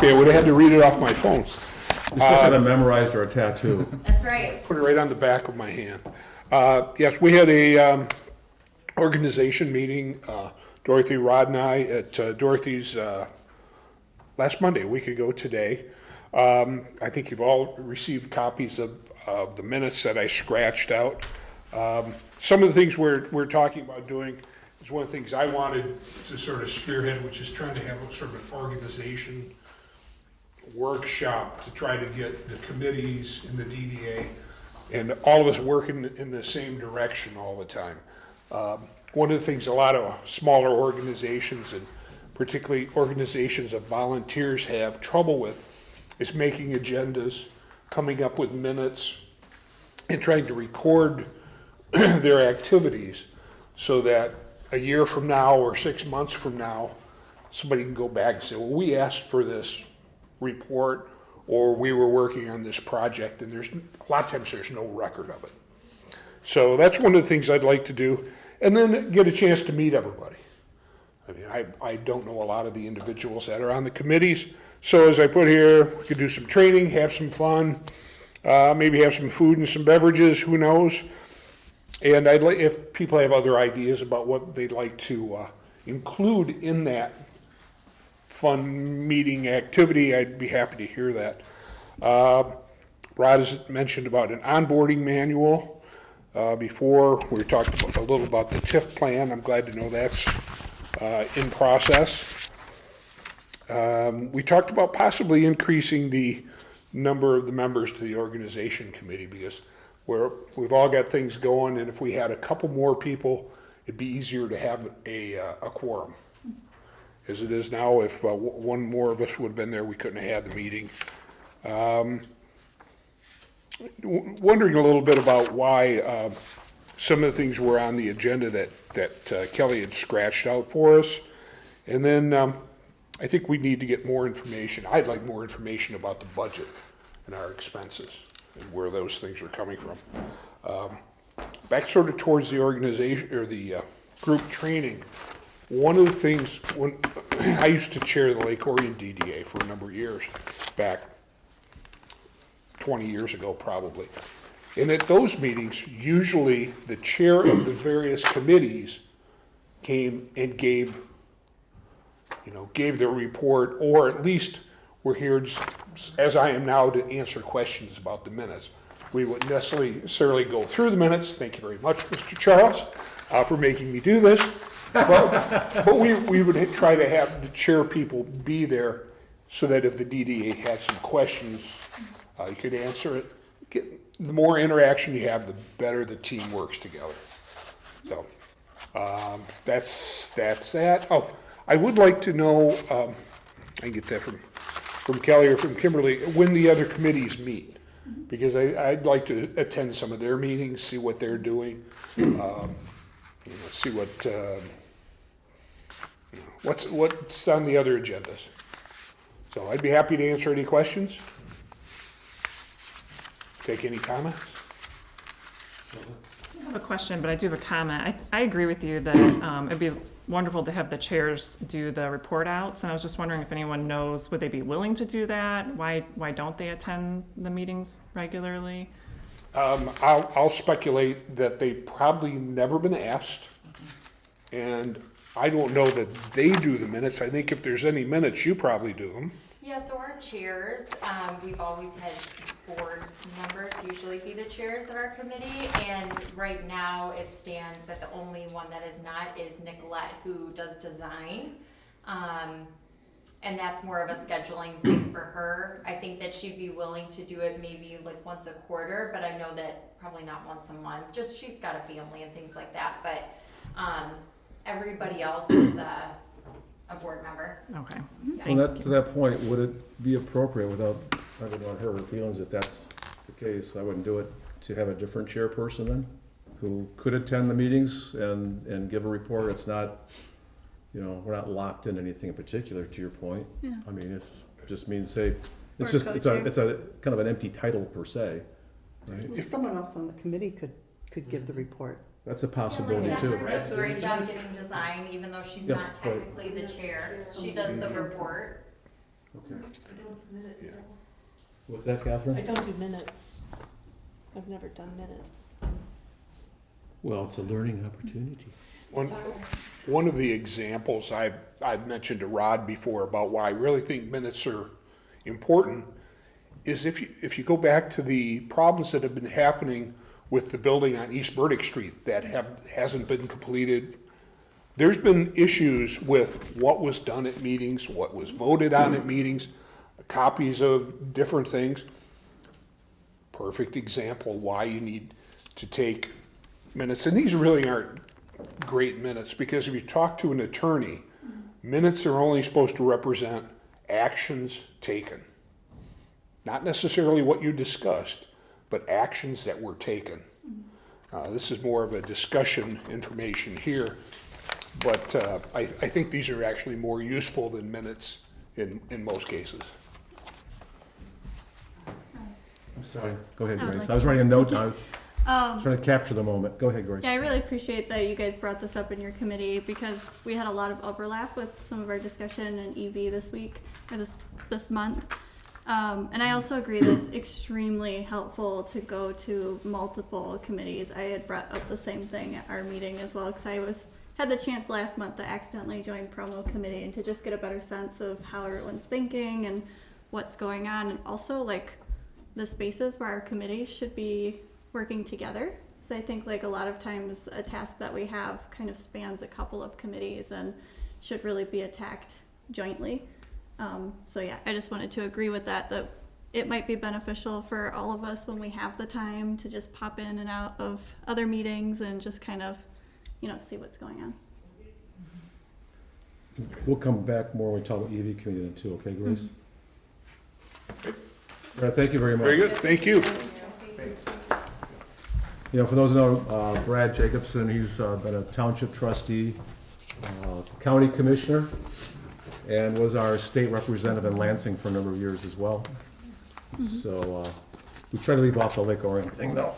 copy, I would have had to read it off my phone. You're supposed to have it memorized or a tattoo. That's right. Put it right on the back of my hand. Yes, we had a organization meeting, Dorothy, Rod, and I, at Dorothy's last Monday, a week ago today. I think you've all received copies of the minutes that I scratched out. Some of the things we're talking about doing is one of the things I wanted to sort of spearhead, which is trying to have a sort of an organization workshop to try to get the committees in the DDA and all of us working in the same direction all the time. One of the things a lot of smaller organizations, and particularly organizations of volunteers, have trouble with is making agendas, coming up with minutes, and trying to record their activities so that a year from now or 6 months from now, somebody can go back and say, well, we asked for this report, or we were working on this project, and there's a lot of times there's no record of it. So that's one of the things I'd like to do, and then get a chance to meet everybody. I mean, I don't know a lot of the individuals that are on the committees, so as I put here, we could do some training, have some fun, maybe have some food and some beverages, who knows? And I'd like, if people have other ideas about what they'd like to include in that fun meeting activity, I'd be happy to hear that. Rod has mentioned about an onboarding manual. Before, we talked about, a little about the TIF plan. I'm glad to know that's in process. We talked about possibly increasing the number of the members to the organization committee, because we've all got things going, and if we had a couple more people, it'd be easier to have a quorum. As it is now, if one more of us would have been there, we couldn't have had the meeting. Wondering a little bit about why some of the things were on the agenda that Kelly had scratched out for us. And then I think we need to get more information. I'd like more information about the budget and our expenses and where those things are coming from. Back sort of towards the organization or the group training, one of the things, when I used to chair the Lake Orion DDA for a number of years, back 20 years ago probably. And at those meetings, usually the chair of the various committees came and gave their report, or at least were here just, as I am now, to answer questions about the minutes. We wouldn't necessarily go through the minutes. Thank you very much, Mr. Charles, for making me do this. But we would try to have the chair people be there so that if the DDA had some questions, you could answer it. The more interaction you have, the better the team works together. So that's that. Oh, I would like to know, I can get that from Kelly or from Kimberly, when the other committees meet, because I'd like to attend some of their meetings, see what they're doing, see what's on the other agendas. So I'd be happy to answer any questions. Take any comments? I have a question, but I do have a comment. I agree with you that it'd be wonderful to have the chairs do the report outs, and I was just wondering if anyone knows, would they be willing to do that? Why don't they attend the meetings regularly? I'll speculate that they've probably never been asked, and I don't know that they do the minutes. I think if there's any minutes, you probably do them. Yeah, so our chairs, we've always had board members usually be the chairs of our committee, and right now it stands that the only one that is not is Nicolette, who does design. And that's more of a scheduling thing for her. I think that she'd be willing to do it maybe like once a quarter, but I know that probably not once a month. Just she's got a family and things like that, but everybody else is a board member. Okay. Well, to that point, would it be appropriate, without having on her feelings, if that's the case, I wouldn't do it, to have a different chairperson then, who could attend the meetings and give a report? It's not, we're not locked in anything in particular, to your point. Yeah. I mean, if it just means, say, it's Or just, it's a kind of an empty title per se, right? Well, someone else on the committee could give the report. That's a possibility Yeah, too. Catherine does a great job getting design, even though she's Yeah, not technically the chair. She does the report. Okay. I don't do minutes. Yeah. What's that, I Catherine? don't do minutes. I've never done minutes. Well, it's a learning opportunity. One of the examples I've mentioned to Rod before about why I really think minutes are important is if you go back to the problems that have been happening with the building on East Burdick Street that hasn't been completed. There's been issues with what was done at meetings, what was voted on at meetings, copies of different things. Perfect example why you need to take minutes. And these really aren't great minutes, because if you talk to an attorney, minutes are only supposed to represent actions taken. Not necessarily what you discussed, but actions that were taken. This is more of a discussion information here, but I think these are actually more useful than minutes in most cases. I'm sorry. Go ahead, I would Grace. like I was writing a note. I was Um, trying to capture the moment. Go ahead, Grace. yeah, I really appreciate that you guys brought this up in your committee because we had a lot of overlap with some of our discussion in EV this week or this month. And I also agree that it's extremely helpful to go to multiple committees. I had brought up the same thing at our meeting as well because I had the chance last month to accidentally join promo committee and to just get a better sense of how everyone's thinking and what's going on, and also like the spaces where our committees should be working together. So I think like a lot of times a task that we have kind of spans a couple of committees and should really be attacked jointly. So yeah, I just wanted to agree with that it might be beneficial for all of us when we have the time to just pop in and out of other meetings and just kind of, see what's going on. We'll come back more when we talk about EV committee then too, okay, Grace? All right, thank you very much. Very good, thank you. For those who know, Brad Jacobson, he's been a township trustee, county commissioner, and was our state representative in Lansing for a number of years as well. So we try to leave off the Lake Orion thing though.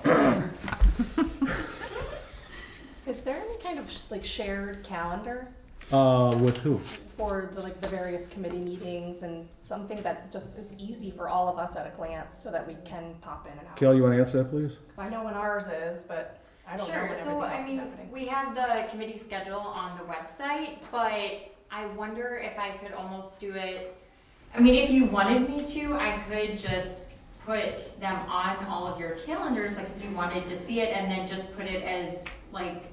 Is there any kind of shared calendar With who? for the various committee meetings and something that just is easy for all of us at a glance so that we can pop in and out? Kelly, you want to answer that, please? 'Cause I know when ours is, but I don't know Sure, when so everything I else is mean, happening. we have the committee schedule on the website, but I wonder if I could almost do it, I mean, if you wanted me to, I could just put them on all of your calendars, like if you wanted to see it, and then just put it as like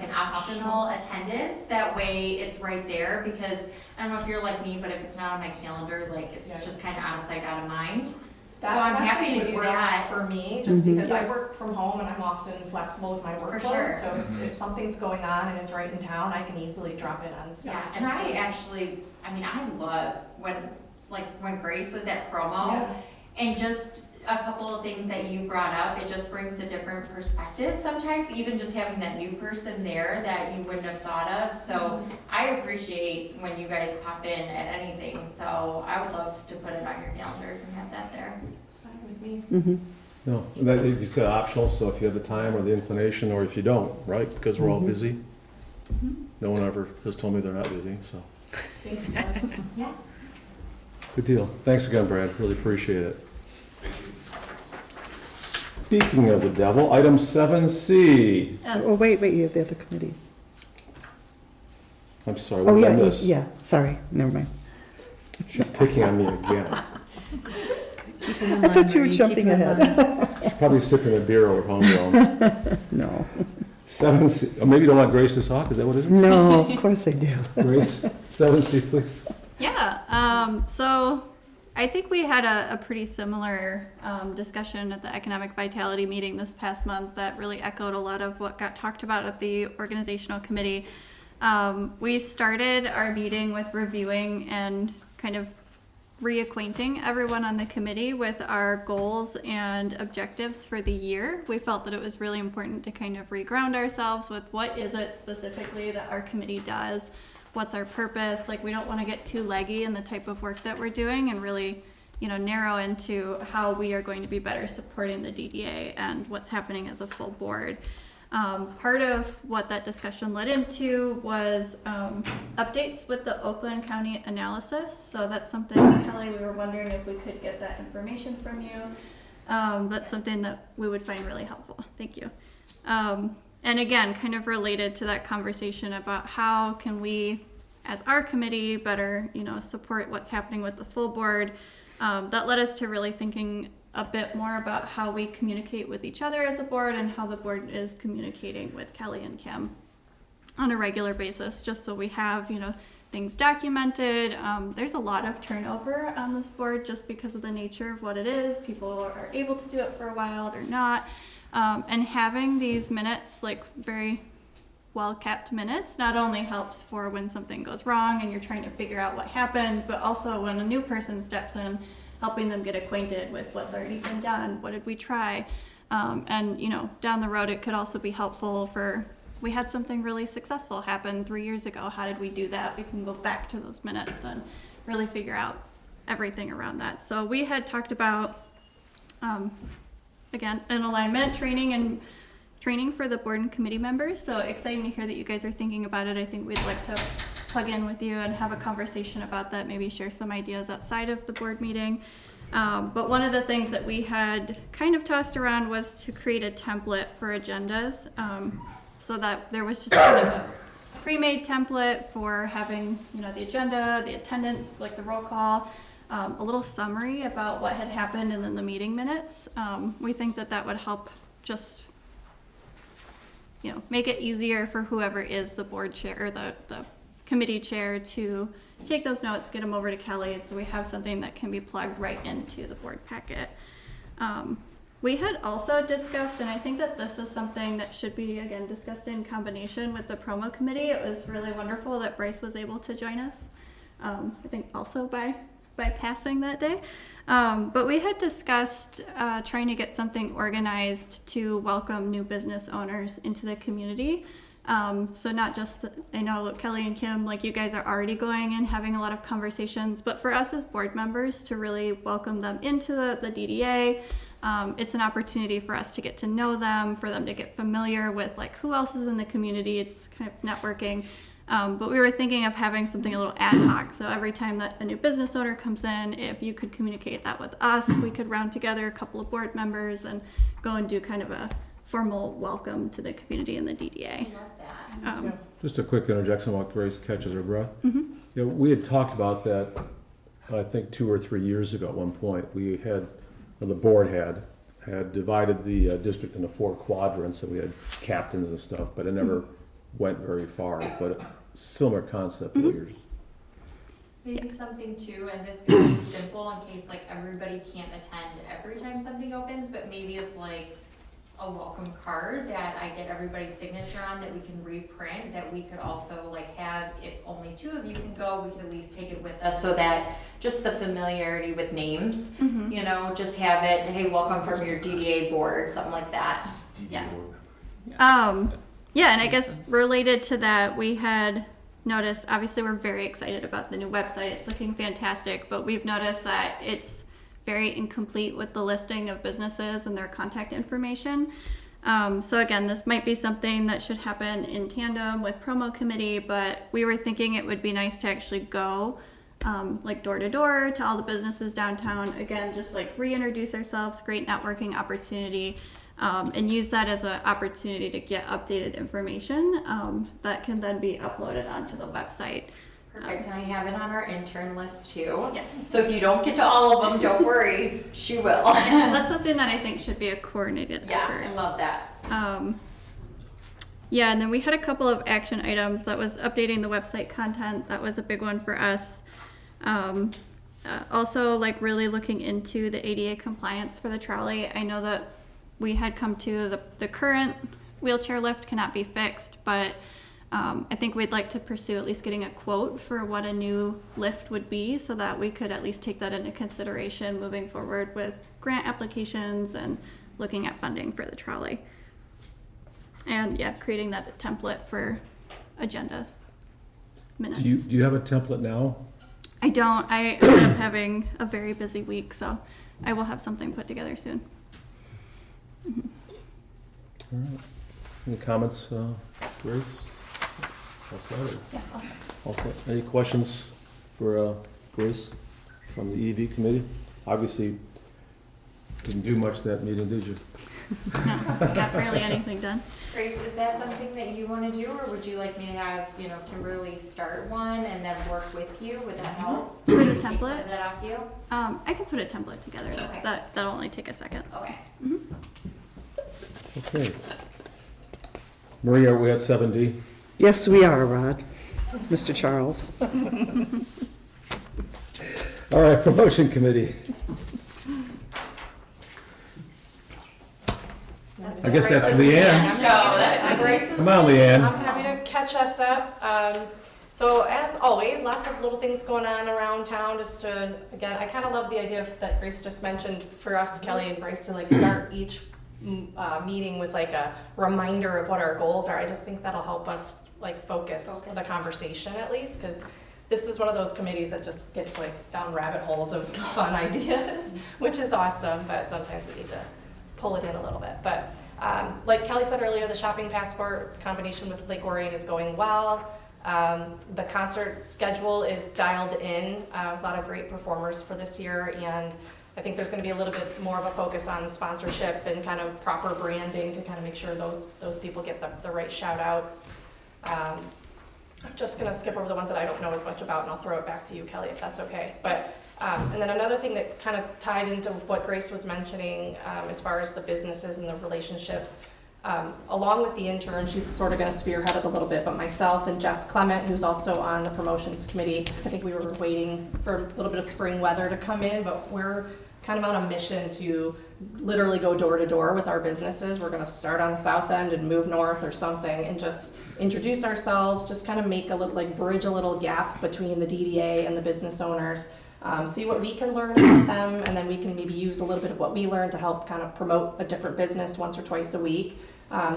an optional attendance. That way it's right there, because I don't know if you're like me, but if it's not on my calendar, like it's Yeah. just kind of out of sight, out of mind. That So I'm happy to would do work that. for me, just Mhm. because I Yes. work from home and I'm often flexible with my For workload. sure. So if something's going on and it's right in town, I can easily drop in on stuff. Yeah, and just I to- actually, I love when Grace was at promo, Yeah. and just a couple of things that you brought up, it just brings a different perspective sometimes, even just having that new person there that you wouldn't have thought of. So I appreciate when you guys pop in at anything, so I would love to put it on your calendars and have that there. It's fine with me. Mm-hmm. No, and that, you said optional, so if you have the time or the inclination, or if you don't, right? Because we're all busy. No one ever has told me they're not busy, so. Thanks, Kelly. Yeah. Good deal. Thanks again, Brad. Really appreciate it. Speaking of the devil, item 7C. Oh, wait, you have the other committees. I'm sorry, Oh, what did I yeah, miss? yeah, sorry, never mind. She's picking on me again. I thought you were jumping ahead. She's probably sipping a beer over homegrown. No, 7C, or maybe you don't want Grace to talk, is that what it is? no, of course I do. Grace, 7C, please. Yeah, so I think we had a pretty similar discussion at the Economic Vitality meeting this past month that really echoed a lot of what got talked about at the organizational committee. We started our meeting with reviewing and kind of reacquainting everyone on the committee with our goals and objectives for the year. We felt that it was really important to kind of reground ourselves with what is it specifically that our committee does, what's our purpose. Like, we don't want to get too leggy in the type of work that we're doing, and really, narrow into how we are going to be better supporting the DDA and what's happening as a full board. Part of what that discussion led into was updates with the Oakland County analysis. So that's something, Kelly, we were wondering if we could get that information from you. That's something that we would find really helpful. Thank you. And again, kind of related to that conversation about how can we, as our committee, better, support what's happening with the full board. That led us to really thinking a bit more about how we communicate with each other as a board and how the board is communicating with Kelly and Kim on a regular basis, just so we have, things documented. There's a lot of turnover on this board just because of the nature of what it is. People are able to do it for a while, they're not. And having these minutes, like very well-kept minutes, not only helps for when something goes wrong and you're trying to figure out what happened, but also when a new person steps in, helping them get acquainted with what's already been done, what did we try, and down the road it could also be helpful for, we had something really successful happen 3 years ago, how did we do that? We can go back to those minutes and really figure out everything around that. So we had talked about, again, an alignment training for the board and committee members. So exciting to hear that you guys are thinking about it. I think we'd like to plug in with you and have a conversation about that, maybe share some ideas outside of the board meeting. But one of the things that we had kind of tossed around was to create a template for agendas, so that there was just kind of a pre-made template for having, the agenda, the attendance, like the roll call, a little summary about what had happened, and then the meeting minutes. We think that that would help just, make it easier for whoever is the board chair or the committee chair to take those notes, get them over to Kelly, and so we have something that can be plugged right into the board packet. We had also discussed, and I think that this is something that should be, again, discussed in combination with the promo committee. It was really wonderful that Bryce was able to join us, I think also by passing that day. But we had discussed trying to get something organized to welcome new business owners into the community. So not just, I know Kelly and Kim, like you guys are already going and having a lot of conversations, but for us as board members to really welcome them into the DDA. It's an opportunity for us to get to know them, for them to get familiar with like who else is in the community. It's kind of networking. But we were thinking of having something a little ad hoc. So every time that a new business owner comes in, if you could communicate that with us, we could round together a couple of board members and go and do kind of a formal welcome to the community in the DDA. I love that. Just a quick interjection while Grace catches her breath. We had talked about that, I think 2 or 3 years ago at one point. We had, or the board had divided the district into 4 quadrants, and we had captains and stuff, but it never went very far. But a similar concept to yours. Maybe something too, and this could be simple in case like everybody can't attend every time something opens, but maybe it's like a welcome card that I get everybody's signature on that we can reprint, that we could also like have, if only 2 of you can go, we could at least take it with us, so that just the familiarity with names, just have it, hey, welcome from your DDA board, something like that. Yeah. And I guess related to that, we had noticed, obviously we're very excited about the new website. It's looking fantastic, but we've noticed that it's very incomplete with the listing of businesses and their contact information. So again, this might be something that should happen in tandem with promo committee, but we were thinking it would be nice to actually go like door to door to all the businesses downtown. Again, just like reintroduce ourselves, great networking opportunity, and use that as an opportunity to get updated information that can then be uploaded onto the website. Perfect, and I have it on our intern list too. Yes. So if you don't get to all of them, don't worry, she will. That's something that I think should be a coordinated Yeah, effort. I love that. And then we had a couple of action items. That was updating the website content. That was a big one for us. Also, like really looking into the ADA compliance for the trolley. I know that we had come to the current wheelchair lift cannot be fixed, but I think we'd like to pursue at least getting a quote for what a new lift would be, so that we could at least take that into consideration moving forward with grant applications and looking at funding for the trolley. And creating that template for agenda minutes. Do you have a template now? I don't. I ended up having a very busy week, so I will have something put together soon. All right. Any comments, Grace? All set, or- Yeah, awesome. all set. Any questions for Grace from the EV committee? Obviously, didn't do much that meeting, did you? No, got barely anything done. Grace, is that something that you wanna do, or would you like me to have, Kimberly start one and then work with you? Would that help? For the Take some template? of that off you? I could put a template together. Okay. That'll only take a second. Okay. Okay. Maria, are we at 7D? Yes, we are, Rod. Mr. Charles. All right, promotion committee. I guess that's Leanne. No, that's Grace. Come on, Leanne. I'm happy to catch us up. So as always, lots of little things going on around town. Just to, again, I kind of love the idea that Grace just mentioned for us, Kelly and Bryce, to like start each meeting with like a reminder of what our goals are. I just think that'll help us like focus the conversation at least, because this is one of those committees that just gets like down rabbit holes of fun ideas, which is awesome, but sometimes we need to pull it in a little bit. But like Kelly said earlier, the shopping passport combination with Lake Orion is going well. The concert schedule is dialed in, a lot of great performers for this year, and I think there's going to be a little bit more of a focus on sponsorship and kind of proper branding to kind of make sure those people get the right shout outs. I'm just going to skip over the ones that I don't know as much about, and I'll throw it back to you, Kelly, if that's okay. But and then another thing that kind of tied into what Grace was mentioning as far as the businesses and the relationships, along with the intern, she's sort of going to spearhead it a little bit, but myself and Jess Clement, who's also on the promotions committee, I think we were waiting for a little bit of spring weather to come in, but we're kind of on a mission to literally go door to door with our businesses. We're going to start on the south end and move north or something and just introduce ourselves, just kind of make a little, like bridge a little gap between the DDA and the business owners. See what we can learn about them, and then we can maybe use a little bit of what we learned to help kind of promote a different business once or twice a week,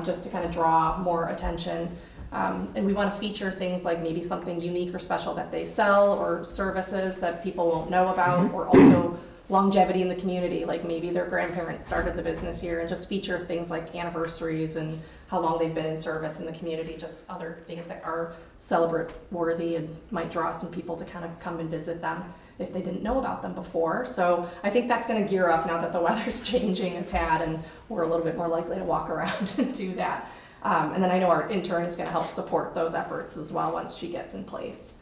just to kind of draw more attention. And we want to feature things like maybe something unique or special that they sell, or services that people won't know about, or also longevity in the community, like maybe their grandparents started the business here, and just feature things like anniversaries and how long they've been in service in the community, just other things that are celebrate worthy and might draw some people to kind of come and visit them if they didn't know about them before. So I think that's going to gear up now that the weather's changing a tad and we're a little bit more likely to walk around and do that. And then I know our intern is going to help support those efforts as well once she gets in place.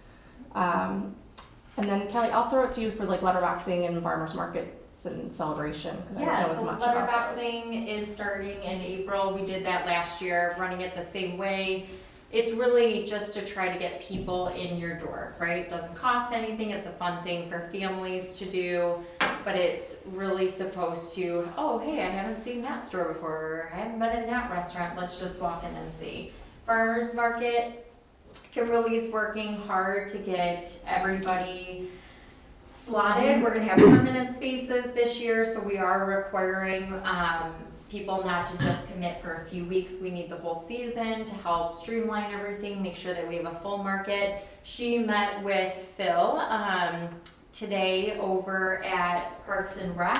And then Kelly, I'll throw it to you for like letterboxing and farmers markets and celebration, because I don't know as much about those. Letterboxing is starting in April. We did that last year, running it the same way. It's really just to try to get people in your door, right? It doesn't cost anything. It's a fun thing for families to do, but it's really supposed to, oh, hey, I haven't seen that store before, or I haven't been in that restaurant. Let's just walk in and see. Farmers market, Kimberly's working hard to get everybody slotted. We're gonna have permanent spaces this year, so we are requiring people not to just commit for a few weeks. We need the whole season to help streamline everything, make sure that we have a full market. She met with Phil today over at Parks and Rec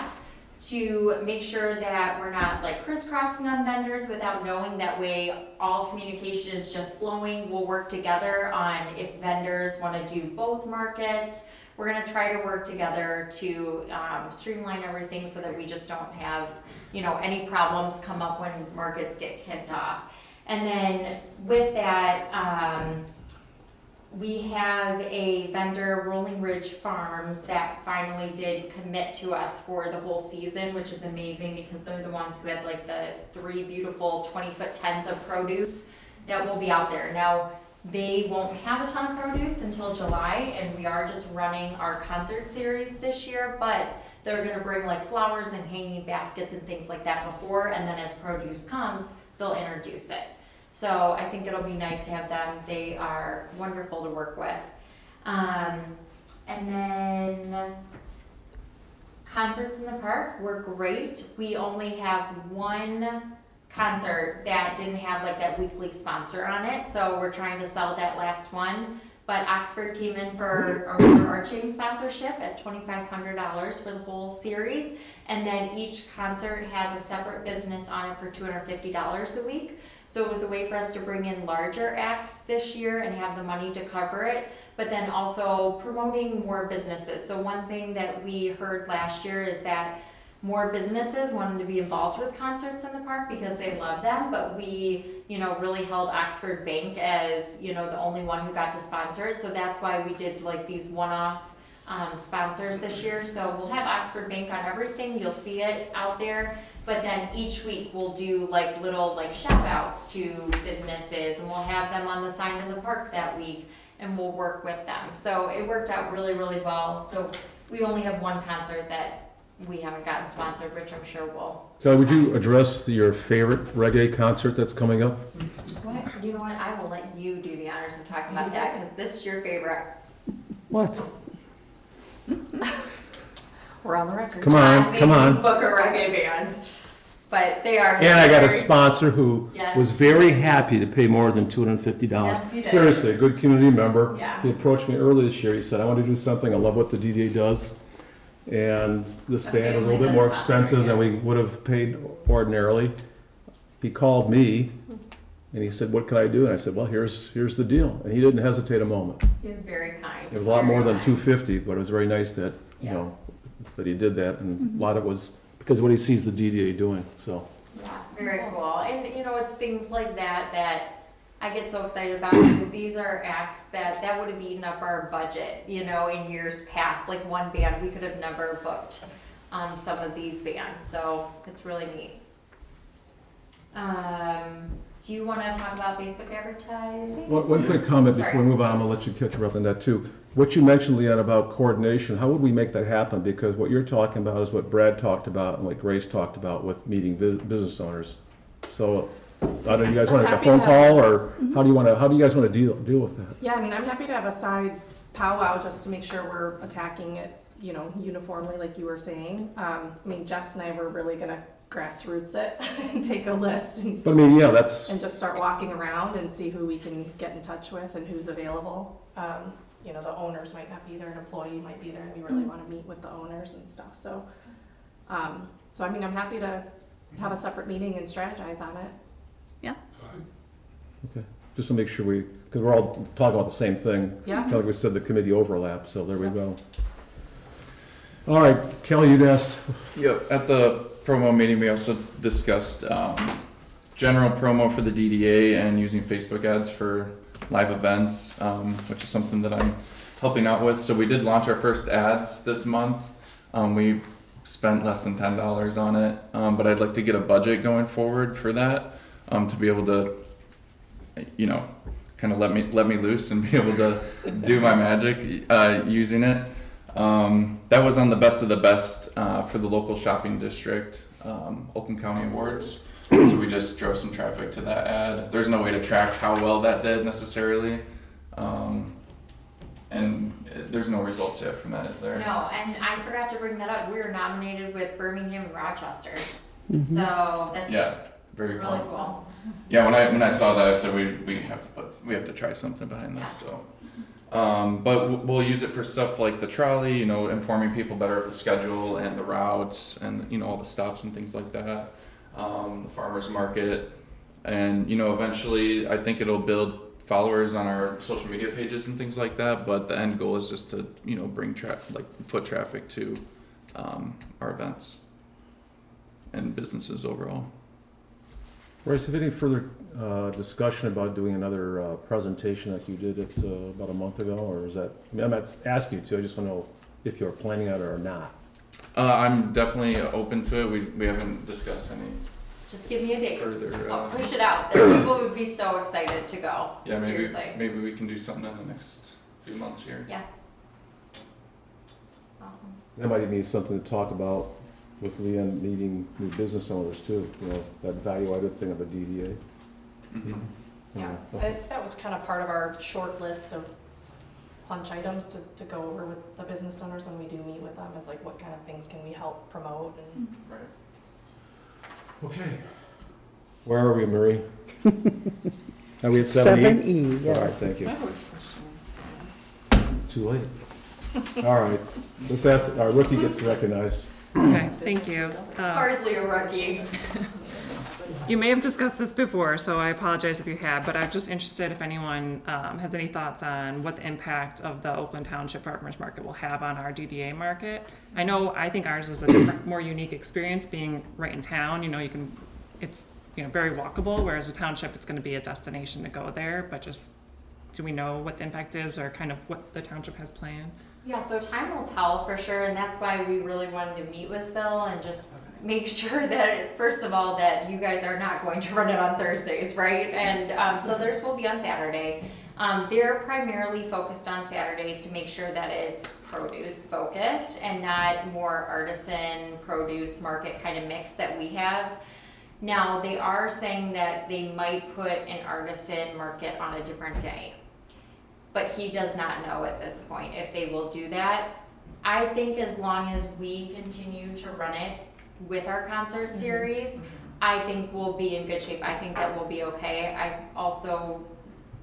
to make sure that we're not like crisscrossing on vendors without knowing. That way all communication is just flowing. We'll work together on if vendors want to do both markets. We're going to try to work together to streamline everything so that we just don't have, any problems come up when markets get kicked off. And then with that, we have a vendor, Rolling Ridge Farms, that finally did commit to us for the whole season, which is amazing because they're the ones who had like the 3 beautiful 20-foot tents of produce that will be out there. Now, they won't have a ton of produce until July, and we are just running our concert series this year, but they're gonna bring like flowers and hanging baskets and things like that before, and then as produce comes, they'll introduce it. So I think it'll be nice to have them. They are wonderful to work with. And then concerts in the park were great. We only have one concert that didn't have like that weekly sponsor on it, so we're trying to sell that last one. But Oxford came in for our overarching sponsorship at $2,500 for the whole series, and then each concert has a separate business on it for $250 a week. So it was a way for us to bring in larger acts this year and have the money to cover it, but then also promoting more businesses. So one thing that we heard last year is that more businesses wanted to be involved with concerts in the park because they love them, but we, really held Oxford Bank as, the only one who got to sponsor it. So that's why we did like these one-off sponsors this year. So we'll have Oxford Bank on everything. You'll see it out there. But then each week we'll do like little shout outs to businesses, and we'll have them on the sign in the park that week, and we'll work with them. So it worked out really, really well. So we only have one concert that we haven't gotten sponsored, which I'm sure will. Kelly, would you address your favorite reggae concert that's coming up? What? You know what? I will let you do the honors of talking about that because this is your favorite. What? We're on the record. Come Maybe on. Book a reggae band, but they are. And I got a very- sponsor who Yes. was very happy to pay more than $250. Yes, you did. Seriously, a good community member. Yeah. He approached me early this year. He said, I want to do something. I love what the DDA does. And this A band was a family little bit more that's expensive than sponsoring we would have paid ordinarily. He called me and he said, what can I do? And I said, well, here's the deal. And he didn't hesitate a moment. He was very kind. It was a lot more than Very kind. $250, but it was very nice that, Yeah. that he did that. And a lot of it was because of what he sees the DDA doing, so. Yeah, very cool. And it's things like that I get so excited about because these are acts that would have eaten up our budget, in years past. Like one band, we could have never booked some of these bands. So it's really neat. Do you want to talk about Facebook advertising? One quick comment before we move on, I'm gonna let you catch up on that too. What you mentioned, Leanne, about coordination, how would we make that happen? Because what you're talking about is what Brad talked about and what Grace talked about with meeting business owners. So, I don't know, you guys want to make a phone call, or how do you guys want to deal with that? Yeah, I mean, I'm happy to have a side powwow just to make sure we're attacking it, uniformly, like you were saying. I mean, Jess and I were really gonna grassroots it and take a list and But I mean, yeah, that's, just start walking around and see who we can get in touch with and who's available. The owners might not be there, an employee might be there, and we really want to meet with the owners and stuff. So, I mean, I'm happy to have a separate meeting and strategize on it. okay, just to make sure because we're all talking about the same thing. Yeah. Kind of like we said, the committee overlap, so there we go. All right, Kelly, you'd asked, Yep, at the promo meeting, we also discussed general promo for the DDA and using Facebook ads for live events, which is something that I'm helping out with. So we did launch our first ads this month. We spent less than $10 on it, but I'd like to get a budget going forward for that, to be able to, kind of let me loose and be able to do my magic using it. That was on the best of the best for the local shopping district, Oakland County Awards. So we just drove some traffic to that ad. There's no way to track how well that did necessarily. And there's no results yet from that, is there? No, and I forgot to bring that up. We were nominated with Birmingham and Rochester. So that's Yeah, very really cool. cool. Yeah, when I saw that, I said we have to try something behind this. So, but we'll use it for stuff like the trolley, informing people better of the schedule and the routes and all the stops and things like that. The farmers market, and eventually I think it'll build followers on our social media pages and things like that. But the end goal is just to bring foot traffic to our events and businesses overall. Royce, have any further discussion about doing another presentation like you did it about a month ago, or is that? I mean, I'm not asking you to. I just want to know if you're planning on it or not. I'm definitely open to it. We haven't discussed any Just give me a date. further. I'll push it out. The people would be so excited to go. Yeah, Seriously. maybe we can do something in the next few months here. Yeah. Awesome. That might even be something to talk about with Leanne meeting new business owners too, that value-added thing of a DDA. Mhm. Yeah, that was kind of part of our short list of punch items to go over with the business owners when we do meet with them, is like what kind of things can we help promote and. Right. Okay. Where are we, Marie? Are we at 7E? 7E, All right, yes. thank you. It's too late. All right, let's ask, our rookie gets recognized. Okay, thank you. Hardly a rookie. You may have discussed this before, so I apologize if you have, but I'm just interested if anyone has any thoughts on what the impact of the Oakland Township Farmers Market will have on our DDA market. I think ours is a different, more unique experience being right in town. It's very walkable, whereas with Township, it's going to be a destination to go there. But just, do we know what the impact is, or kind of what the Township has planned? Yeah, so time will tell for sure, and that's why we really wanted to meet with Phil and just make sure that, first of all, that you guys are not going to run it on Thursdays, right? And so theirs will be on Saturday. They're primarily focused on Saturdays to make sure that it's produce focused and not more artisan produce market kind of mix that we have. Now, they are saying that they might put an artisan market on a different day, but he does not know at this point if they will do that. I think as long as we continue to run it with our concert series, I think we'll be in good shape. I think that we'll be okay. I also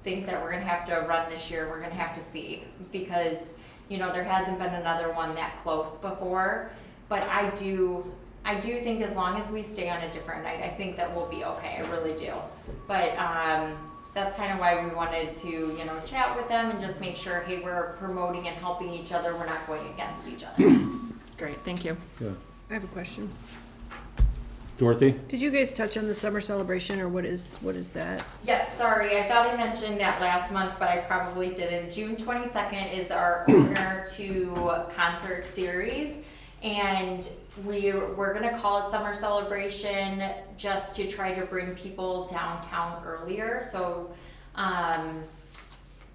think that we're gonna have to run this year. We're gonna have to see, because there hasn't been another one that close before. But I do think as long as we stay on a different night, I think that we'll be okay. I really do. But that's kind of why we wanted to, chat with them and just make sure, hey, we're promoting and helping each other. We're not going against each other. Great, thank you. Yeah. I have a question. Dorothy? Did you guys touch on the summer celebration, or what is that? Yep, sorry, I thought I mentioned that last month, but I probably didn't. June 22nd is our opener to concert series, and we're gonna call it Summer Celebration just to try to bring people downtown earlier. So,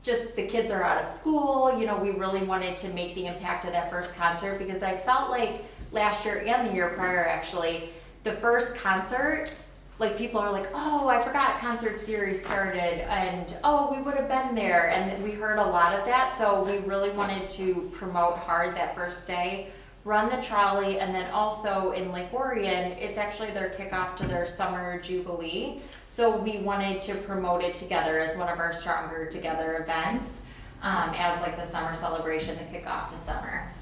just the kids are out of school, we really wanted to make the impact of that first concert, because I felt like last year and the year prior, actually, the first concert, like, people are like, oh, I forgot concert series started, and oh, we would have been there, and we heard a lot of that. So we really wanted to promote hard that first day, run the trolley, and then also in Lake Orion, it's actually their kickoff to their summer jubilee. So we wanted to promote it together as one of our Stronger Together events, as like the summer celebration, the kickoff to summer.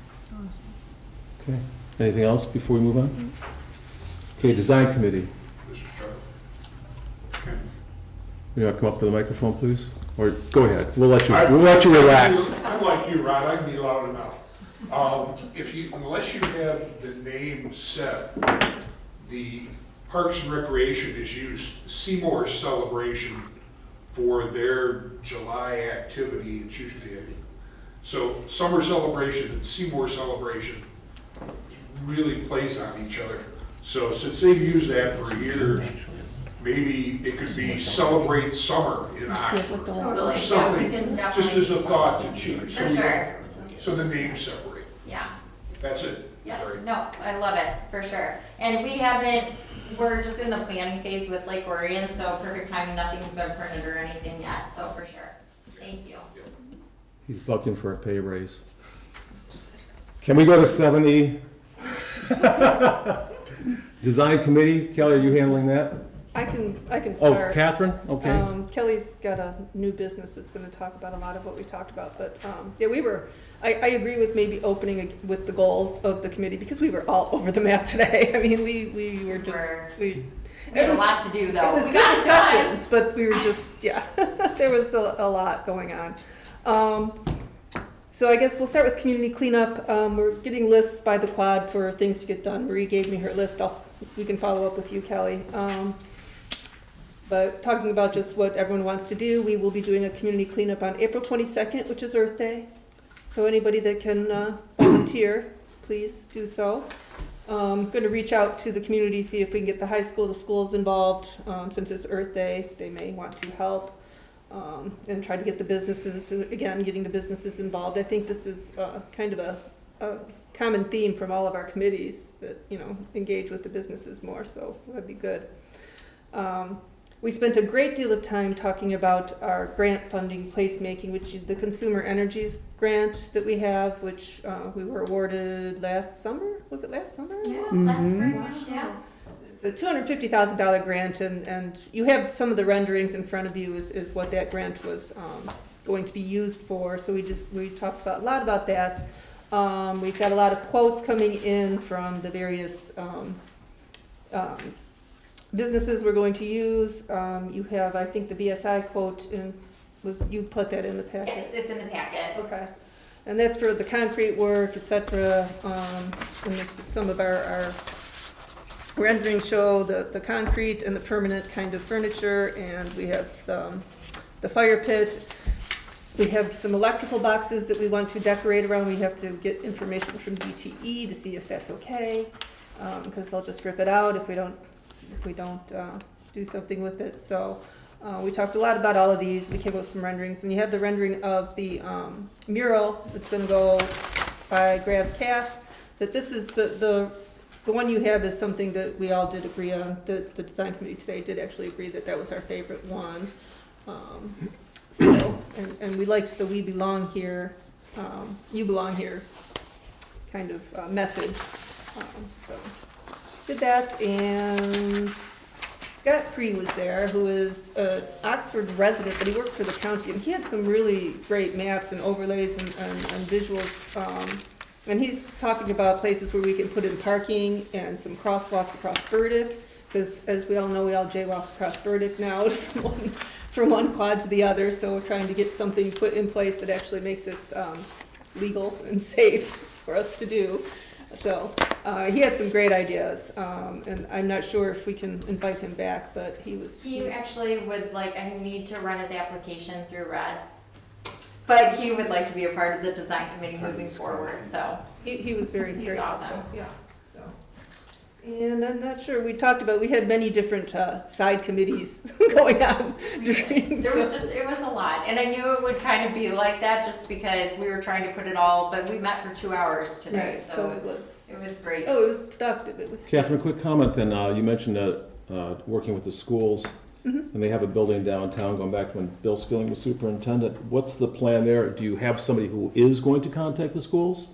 Okay. Anything else before we move on? Okay, Design Committee. Mr. Chairman. Okay. You want to come up to the microphone, please? Or go ahead. We'll let you relax. I'm like you, Rod, I can be loud enough. Unless you have the name set, the Parks and Recreation has used Seymour Celebration for their July activity. It's usually so Summer Celebration and Seymour Celebration really plays on each other. So since they've used that for years, maybe it could be Celebrate Summer in Oxford. Totally, Or something, yeah, we can just definitely. as a thought to change. For sure, So the names separate. yeah. That's it. Yeah, Sorry. no, I love it, for sure. And we're just in the planning phase with Lake Orion, so perfect time, nothing's been printed or anything yet, so for sure. Thank you. He's bucking for a pay raise. Can we go to 7E? Design Committee, Kelly, are you handling that? I can Oh, start. Catherine? Okay. Kelly's got a new business that's gonna talk about a lot of what we talked about, but, yeah, I agree with maybe opening with the goals of the committee, because we were all over the map today. I mean, we were just, We had a lot to do, though. it was We good got it done. discussions, but we were just, yeah, there was a lot going on. So I guess we'll start with community cleanup. We're getting lists by the quad for things to get done. Marie gave me her list. We can follow up with you, Kelly. But talking about just what everyone wants to do, we will be doing a community cleanup on April 22nd, which is Earth Day. So anybody that can volunteer, please do so. I'm going to reach out to the community, see if we can get the high school, the schools involved. Since it's Earth Day, they may want to help. And try to get the businesses, again, getting the businesses involved. I think this is kind of a common theme from all of our committees that, engage with the businesses more, so that'd be good. We spent a great deal of time talking about our grant funding placemaking, which is the Consumer Energies grant that we have, which we were awarded last summer. Was it last summer? Yeah, last spring, yeah. It's a $250,000 grant, and you have some of the renderings in front of you is what that grant was going to be used for. So we talked a lot about that. We've got a lot of quotes coming in from the various businesses we're going to use. You have, I think, the BSI quote, and you put that in the packet? Yes, it's in the packet. Okay. And that's for the concrete work, et cetera. And some of our renderings show the concrete and the permanent kind of furniture, and we have the fire pit. We have some electrical boxes that we want to decorate around. We have to get information from DTE to see if that's okay, because they'll just rip it out if we don't do something with it. So we talked a lot about all of these. We came up with some renderings, and you have the rendering of the mural that's going to go by Grab Calf. That this is the one you have is something that we all did agree on. The design committee today did actually agree that that was our favorite one. So, and we liked the "We belong here, you belong here" kind of message. So did that, and Scott Cree was there, who is an Oxford resident, but he works for the county, and he had some really great maps and overlays and visuals. And he's talking about places where we can put in parking and some crosswalks across Burdick, because as we all know, we all jaywalk across Burdick now from one quad to the other, so we're trying to get something put in place that actually makes it legal and safe for us to do. So he had some great ideas, and I'm not sure if we can invite him back, but he was... He actually would like, I need to run his application through Red, but he would like to be a part of the design committee moving forward, so. He was very, He's very awesome. helpful, yeah, so. And I'm not sure, we talked about, we had many different side committees going on during. There was just, it was a lot, and I knew it would kind of be like that just because we were trying to put it all, but we met for 2 hours today, Right, so it was great. Oh, it was productive, it was. Catherine, quick comment then, you mentioned working with the schools, Mhm. and they have a building downtown, going back to when Bill Skilling was superintendent. What's the plan there? Do you have somebody who is going to contact the schools?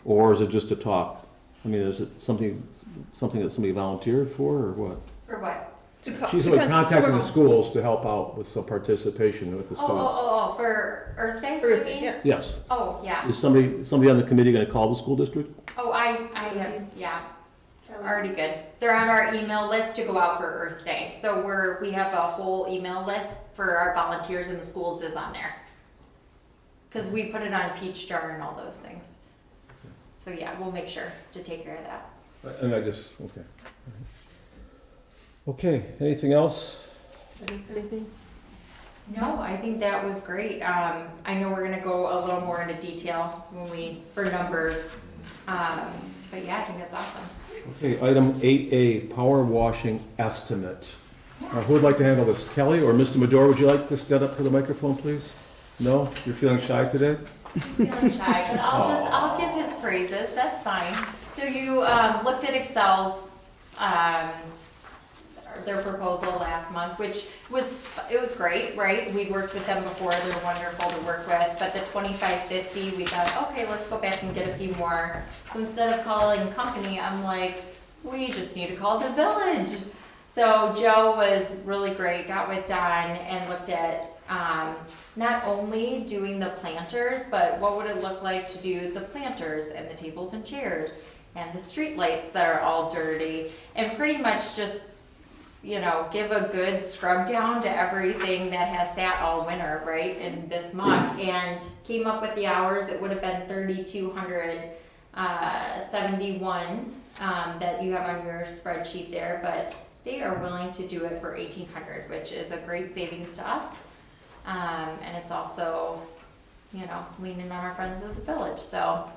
Or is it just a talk? I mean, is it something that somebody volunteered for, or what? For what? She's to contacting work the schools to help out with some participation with the students. For Earth Day? you Earth Day, mean? yeah. Yes. Oh, yeah. Is somebody on the committee gonna call the school district? Oh, I have, yeah. Already good. They're on our email list to go out for Earth Day. So we have a whole email list for our volunteers in the schools is on there. Because we put it on Peach Jar and all those things. So yeah, we'll make sure to take care of that. And okay. Okay, anything else? Anything? No, I think that was great. I know we're gonna go a little more into detail for numbers. But yeah, I think that's awesome. Okay, item 8A, power washing estimate. Who would like to handle this? Kelly or Mr. Medora, would you like to stand up to the microphone, please? No? You're feeling shy today? Feeling shy, but I'll give his praises, that's fine. So you, looked at Excel's, their proposal last month, which it was great, right? We'd worked with them before, they were wonderful to work with, but the 2550, we thought, okay, let's go back and get a few more. So instead of calling company, I'm like, we just need to call the village. So Joe was really great, got with Don and looked at, not only doing the planters, but what would it look like to do the planters and the tables and chairs and the street lights that are all dirty, and pretty much just, give a good scrub down to everything that has sat all winter, right, in this month, and came up with the hours. It would have been 3,271 that you have on your spreadsheet there, but they are willing to do it for 1,800, which is a great savings to us. And it's also, leaning on our friends of the village. So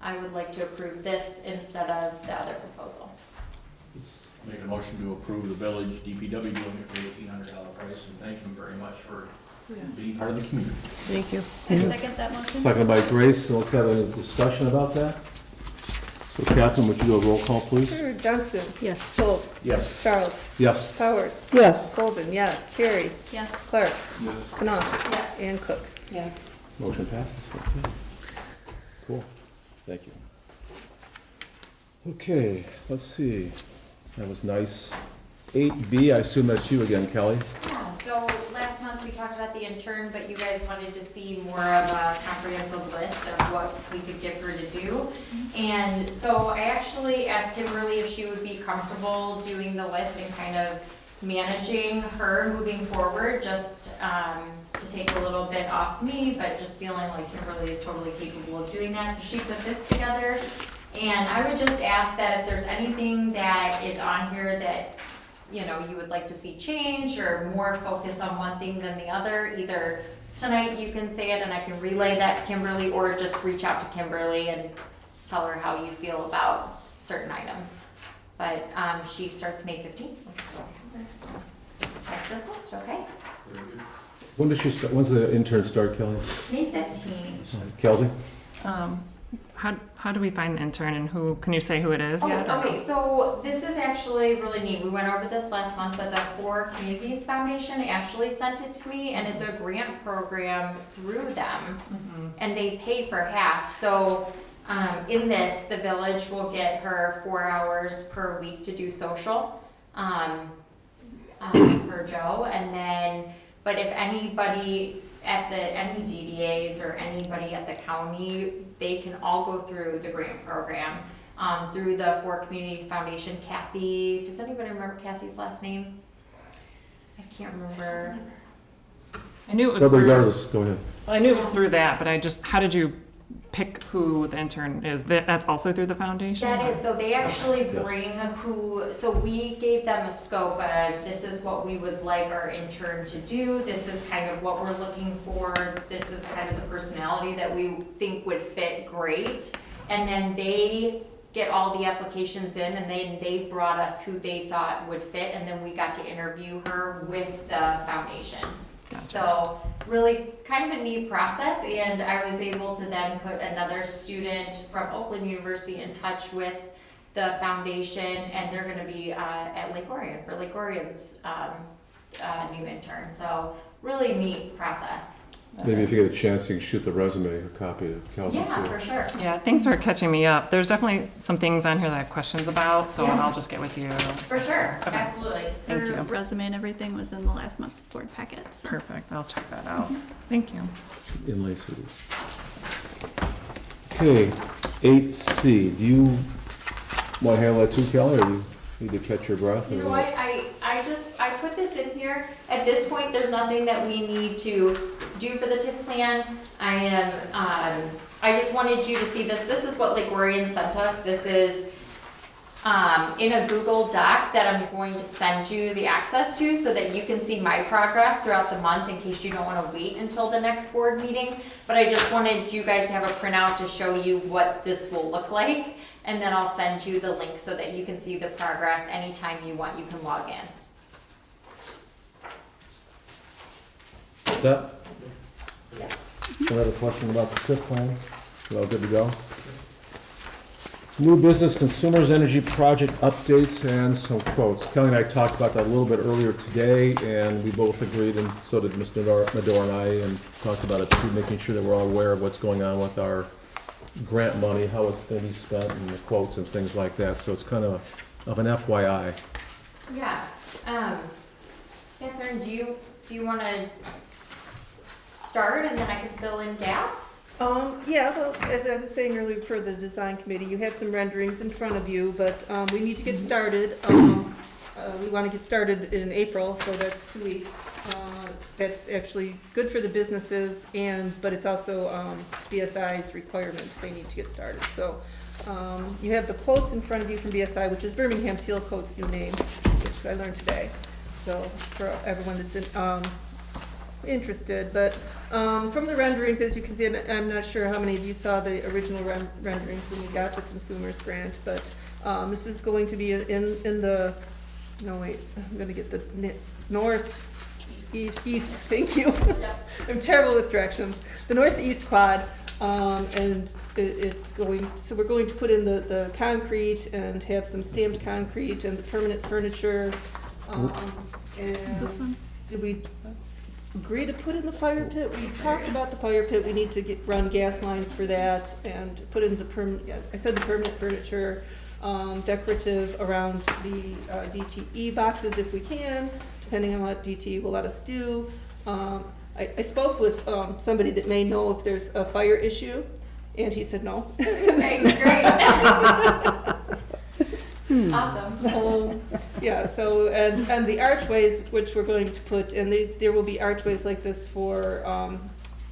I would like to approve this instead of the other proposal. Make a motion to approve the village DPW doing it for $1,800 price, and thank you very much for being part of the community. Thank you. I second that motion. Seconded by Grace, so let's have a discussion about that. So Catherine, would you do a roll call, please? Sure, Johnston. Yes. Schultz. Yes. Charles. Yes. Powers. Yes. Colvin, yes. Carey. Yes. Clark. Yes. Knaus. Yes. And Cook. Yes. Motion passes. Okay. Cool. Thank you. Okay, let's see. That was nice. 8B, I assume that's you again, Kelly. Yeah, so last month month, we talked about the intern, but you guys wanted to see more of a comprehensive list of what we could get her to do. And so I actually asked Kimberly if she would be comfortable doing the list and kind of managing her moving forward, just to take a little bit off me, but just feeling like Kimberly is totally capable of doing that. So she put this together. And I would just ask that if there's anything that is on here that, you know, you would like to see change or more focus on one thing than the other, either tonight you can say it and I can relay that to Kimberly, or just reach out to Kimberly and tell her how you feel about certain items. But she starts May 15th. So that's this list, okay? When does she start, when's the intern start, Kelly? May 15th. Kelsey? How do we find the intern and who, can you say who it is yet? Oh, okay, so this is actually really neat. We went over this last month, but the For Communities Foundation actually sent it to me, and it's a grant program through them, and they pay for half. So in this, the village will get her 4 hours per week to do social per Joe, and then, but if anybody at any DDAs or anybody at the county, they can all go through the grant program through the For Communities Foundation. Kathy, does anybody remember Kathy's last name? I can't remember. I knew it was But through, regardless, go ahead. I knew it was through that, but I just, how did you pick who the intern is? That's also through the foundation? That is, so they actually Yes. bring so we gave them a scope of, this is what we would like our intern to do, this is kind of what we're looking for, this is kind of the personality that we think would fit great. And then they get all the applications in, and then they brought us who they thought would fit, and then we got to interview her with the foundation. Gotcha. So really kind of a neat process, and I was able to then put another student from Oakland University in touch with the foundation, and they're gonna be at Lake Orion for Lake Orion's new intern. So really neat process. Maybe if you get a chance, you can shoot the resume or copy to Kelsey Yeah, too. for sure. Yeah, thanks for catching me up. There's definitely some things on here that I have questions about, so Yeah. I'll just get with you. For sure, Okay. absolutely. Thank Her you. resume and everything was in the last month's board packet, so. Perfect, I'll check that out. Thank you. Inlay City. Okay, 8C, do you want to handle that too, Kelly, or you need to catch your breath? You or know what, I put this in here. At this point, there's nothing that we need to do for the TIF plan. I just wanted you to see this. This is what Lake Orion sent us. This is in a Google Doc that I'm going to send you the access to so that you can see my progress throughout the month in case you don't want to wait until the next board meeting. But I just wanted you guys to have a printout to show you what this will look like. And then I'll send you the link so that you can see the progress anytime you want. You can log in. Set? Another question about the TIF plan? You all good to go? New business consumers energy project updates and some quotes. Kelly and I talked about that a little bit earlier today, and we both agreed, and so did Ms. Nador and I, and talked about it too, making sure that we're all aware of what's going on with our grant money, how it's gonna be spent, and the quotes and things like that, so it's kind of an FYI. Yeah. Catherine, do you want to start and then I can fill in gaps? Yeah, well, as I was saying earlier for the design committee, you have some renderings in front of you, but we need to get started. We want to get started in April, so that's 2 weeks. That's actually good for the businesses, but it's also BSI's requirement. They need to get started. So you have the quotes in front of you from BSI, which is Birmingham Seal Coat's new name, which I learned today. So for everyone that's interested, but from the renderings, as you can see, and I'm not sure how many of you saw the original renderings when we got the consumers grant, but this is going to be in the, no wait, I'm gonna get the northeast, thank you. I'm terrible with directions. The northeast quad, and it's going, so we're going to put in the concrete and have some stamped concrete and the permanent furniture. And This one? did we agree to put in the fire pit? We talked about the fire pit. We need to run gas lines for that and put in the I said the permanent furniture, decorative around the DTE boxes if we can, depending on what DTE will let us do. I spoke with somebody that may know if there's a fire issue, and he said no. Okay, great. Awesome. Yeah, so, and the archways, which we're going to put, and there will be archways like this for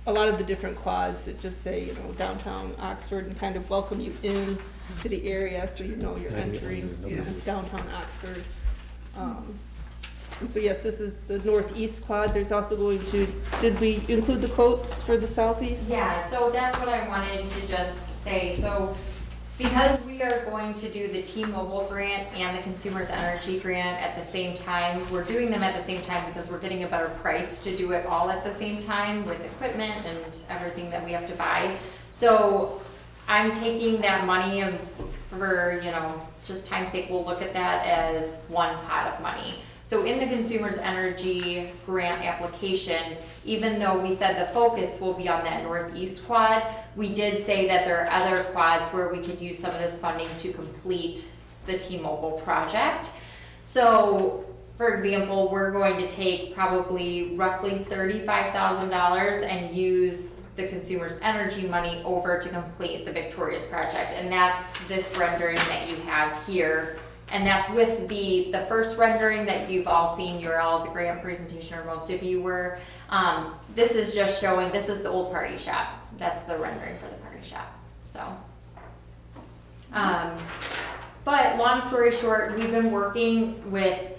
a lot of the different quads that just say, downtown Oxford, and kind of welcome you in to the area, so you know you're entering downtown Oxford. And so yes, this is the northeast quad. There's also going to, did we include the quotes for the southeast? Yeah, so that's what I wanted to just say. So because we are going to do the T-Mobile grant and the Consumers Energy grant at the same time, we're doing them at the same time because we're getting a better price to do it all at the same time with equipment and everything that we have to buy. So I'm taking that money and for, just time's sake, we'll look at that as one pot of money. So in the Consumers Energy grant application, even though we said the focus will be on that northeast quad, we did say that there are other quads where we could use some of this funding to complete the T-Mobile project. So, for example, we're going to take probably roughly $35,000 and use the Consumers Energy money over to complete the Victorious project. And that's this rendering that you have here. And that's with the first rendering that you've all seen, you're all at the grant presentation, or most of you were. This is just showing, this is the old party shop. That's the rendering for the party shop, so. But long story short, we've been working with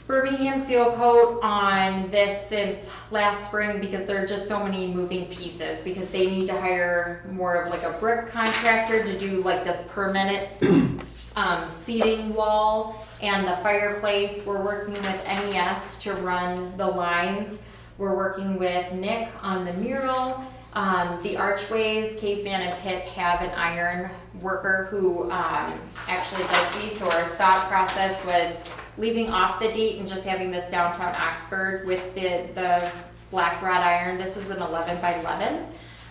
Birmingham Seal Coat on this since last spring because there are just so many moving pieces, because they need to hire more of like a brick contractor to do like this permanent seating wall and the fireplace. We're working with MES to run the lines. We're working with Nick on the mural. The archways, Caveman and Pip have an iron worker who actually does these. So our thought process was leaving off the date and just having this downtown Oxford with the black wrought iron. This is an 11 by 11.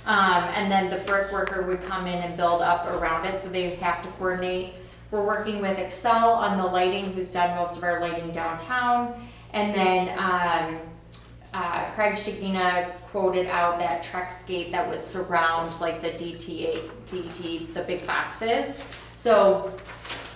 And then the brick worker would come in and build up around it, so they would have to coordinate. We're working with Excel on the lighting, who's done most of our lighting downtown. And then Craig Shagina quoted out that Trexgate that would surround like the DT, the big boxes. So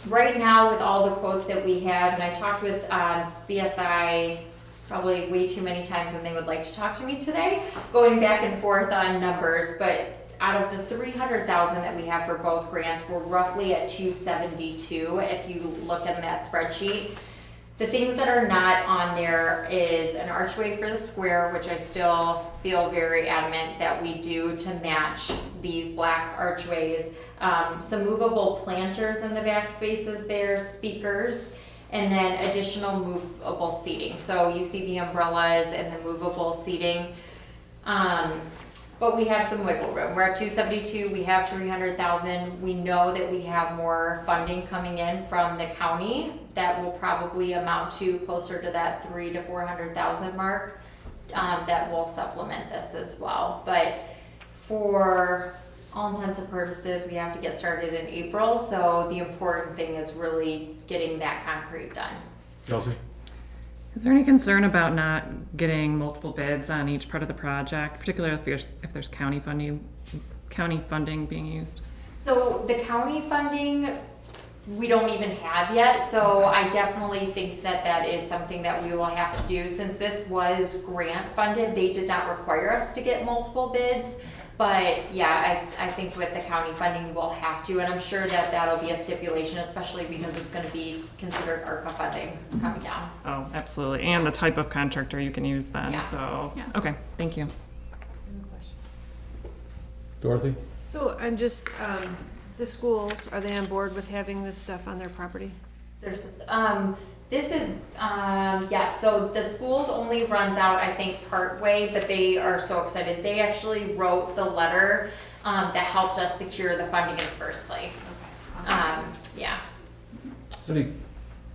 right now with all the quotes that we have, and I talked with BSI probably way too many times than they would like to talk to me today, going back and forth on numbers, but out of the 300,000 that we have for both grants, we're roughly at 272 if you look at that spreadsheet. The things that are not on there is an archway for the square, which I still feel very adamant that we do to match these black archways. Some movable planters in the back spaces there, speakers, and then additional movable seating. So you see the umbrellas and the movable seating. But we have some wiggle room. We're at 272, we have 300,000. We know that we have more funding coming in from the county that will probably amount to closer to that 300,000 to 400,000 mark that will supplement this as well. But for all intents and purposes, we have to get started in April. So the important thing is really getting that concrete done. Kelsey? Is there any concern about not getting multiple bids on each part of the project, particularly if there's county funding being used? So the county funding, we don't even have yet, so I definitely think that that is something that we will have to do. Since this was grant funded, they did not require us to get multiple bids. But yeah, I think with the county funding, we'll have to, and I'm sure that that'll be a stipulation, especially because it's gonna be considered ARPA funding coming down. Oh, absolutely. And the type of contractor you can use then, Yeah. so, Yeah. okay, thank you. Dorothy? So I'm just, the schools, are they on board with having this stuff on their property? There's, this is, yes, so the schools only runs out, I think, part way, but they are so excited. They actually wrote the letter that helped us secure the funding in the first place. Yeah. Is there any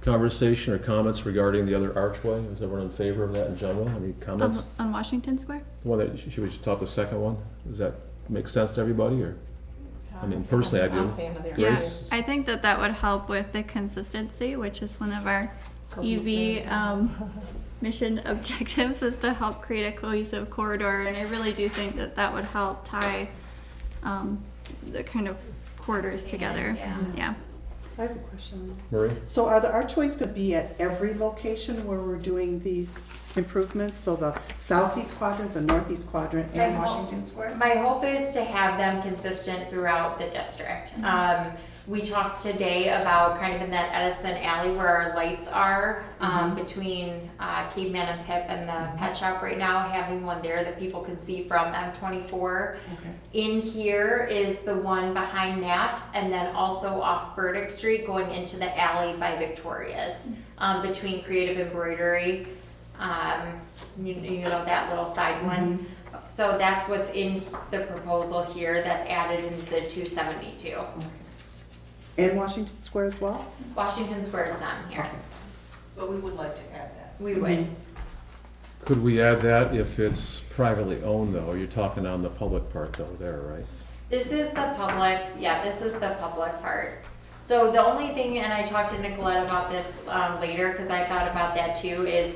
conversation or comments regarding the other archway? Is everyone in favor of that in general? Any comments? On Washington Square? The one that, should we just talk the second one? Does that make sense to everybody, or? I mean, personally, I do. Grace? I think that would help with the consistency, which is one of our EV mission objectives is to help create a cohesive corridor, and I really do think that that would help tie the kind of corridors together. Yeah. I have a question. Marie? So are the archways going to be at every location where we're doing these improvements? So the southeast quadrant, the northeast quadrant, and Washington Square? My hope is to have them consistent throughout the district. We talked today about kind of in that Edison alley where our lights are, between Caveman and Pip and the pet shop right now, having one there that people can see from M24. Okay. In here is the one behind Naps, and then also off Burdick Street going into the alley by Victoria's, between Creative Embroidery, you know, that little side one. So that's what's in the proposal here that's added in the 272. Okay. And Washington Square as well? Washington Square is not in here. Okay. But we would like to add that. We would. Could we add that if it's privately owned, though? You're talking on the public part, though, there, right? This is the public, yeah, this is the public part. So the only thing, and I talked to Nicolette about this later, because I thought about that too, is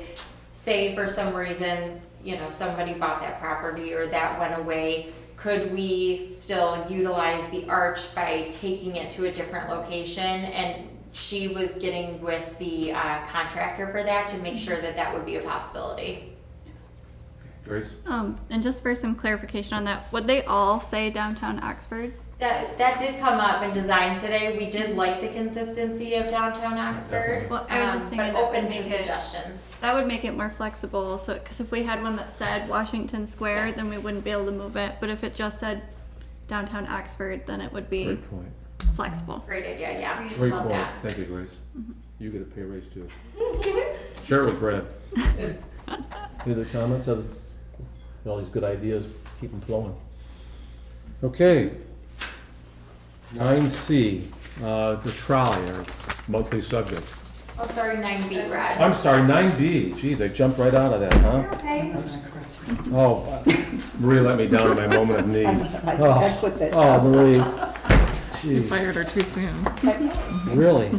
say for some reason, you know, somebody bought that property or that went away, could we still utilize the arch by taking it to a different location? And she was getting with the contractor for that to make sure that that would be a possibility. Grace? And just for some clarification on that, would they all say downtown Oxford? That did come up in design today. We did like the consistency of downtown Oxford. Well, I was just thinking but that open would to make it- suggestions. That would make it more flexible, so, because if we had one that said Washington Square, Yes. then we wouldn't be able to move it, but if it just said downtown Oxford, then it would be Great point. flexible. Great idea, yeah. Great Love point. that. Thank you, Grace. You get a pay raise, too. Share it with Brad. Any other comments? All these good ideas, keep them flowing. Okay. 9C, the trolley, our monthly subject. Oh, sorry, 9B, Brad. I'm sorry, 9B. Geez, I jumped right out of that, huh? Okay. Oh, Marie let me down in my moment of need. I quit that Oh, job. Marie. You Jeez, fired her too soon. really?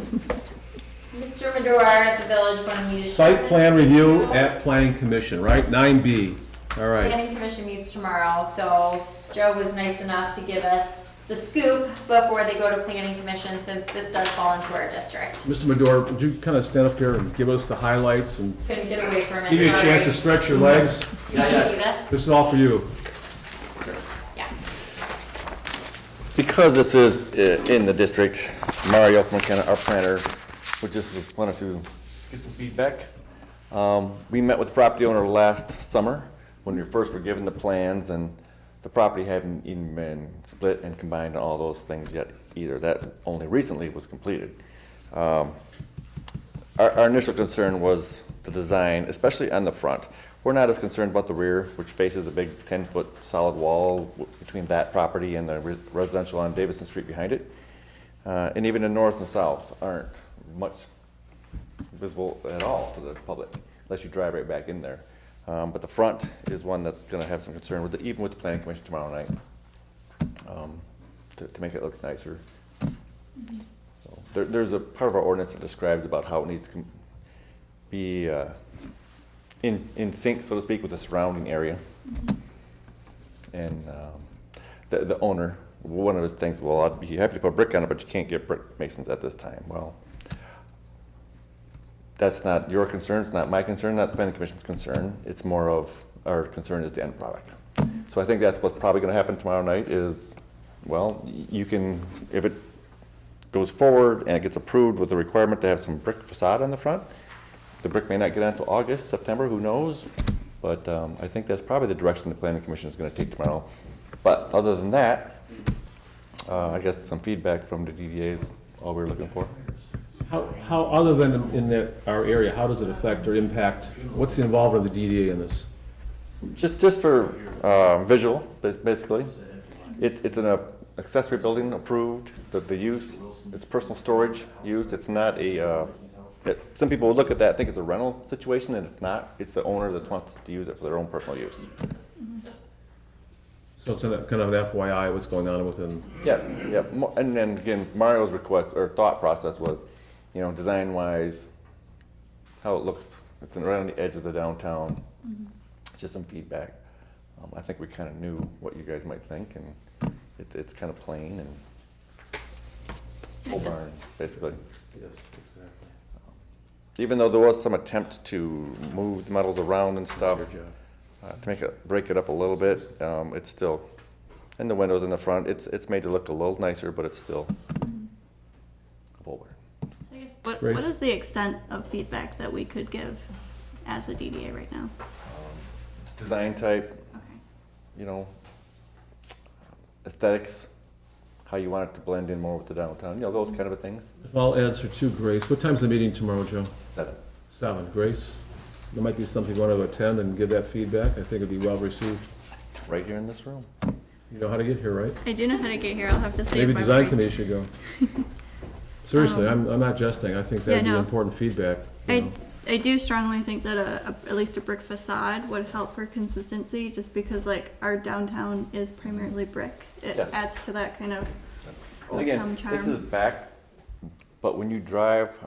Mr. Medora at the village wanted me to share Site this plan with review you. at Planning Commission, right? 9B. All right. Planning Commission meets tomorrow, so Joe was nice enough to give us the scoop before they go to Planning Commission, since this does fall into our district. Mr. Medora, would you kind of stand up here and give us the highlights and Couldn't get away from it. give you a chance to sorry. stretch your legs? You wanna see this? This is all for you. Yeah. Because this is in the district, Mario from McKenna, our planner, wanted to get some feedback. We met with the property owner last summer when we first were given the plans, and the property hadn't even been split and combined and all those things yet either. That only recently was completed. Our initial concern was the design, especially on the front. We're not as concerned about the rear, which faces a big 10-foot solid wall between that property and the residential on Davison Street behind it. And even the north and south aren't much visible at all to the public, unless you drive right back in there. But the front is one that's gonna have some concern with even with the planning commission tomorrow night, to make it look nicer. So there's a part of our ordinance that describes about how it needs to be in sync, so to speak, with the surrounding area. And the owner, one of his things, well, I'd be happy to put brick on it, but you can't get brick masons at this time. Well, that's not your concern, it's not my concern, not the planning commission's concern. It's more of, our concern is the end product. So I think that's what's probably gonna happen tomorrow night is, well, you can, if it goes forward and it gets approved with the requirement to have some brick facade on the front, the brick may not get on until August, September, who knows? But I think that's probably the direction the planning commission is gonna take tomorrow. But other than that, I guess some feedback from the DDA is all we're looking for. How, other than in that, our area, how does it affect or impact, what's the involvement of the DDA in this? Just for visual, basically. It's an accessory building approved, the use, it's personal storage use, it's not a, some people would look at that and think it's a rental situation, and it's not. It's the owner that wants to use it for their own personal use. So it's kind of an FYI, what's going on within. Yeah. And then again, Mario's request or thought process was, you know, design-wise, how it looks It's right on the edge of the downtown. Just some feedback. I think we kind of knew what you guys might think, and it's kind of plain and pole barn, basically. Yes, exactly. Even though there was some attempt to move the metals around and stuff, Good job. to break it up a little bit, it's still, and the windows in the front, it's made to look a little nicer, but it's still a pole barn. So I guess Grace? what is the extent of feedback that we could give as a DDA right now? Design type, Okay. you know, aesthetics, how you want it to blend in more with the downtown, you know, those kind of things. I'll answer to Grace. What time's the meeting tomorrow, Joe? 7. 7. Grace, there might be something you want to attend and give that feedback. I think it'd be well received. Right here in this room. You know how to get here, right? I do know how to get here. I'll have to save Maybe my design break. committee should go. Seriously, I'm not jesting. I think that'd be no. important feedback. you know. I do strongly think that at least a brick facade would help for consistency, just because like our downtown is primarily brick. It Yes. adds to that kind of And old town again, charm. this is back, but when you drive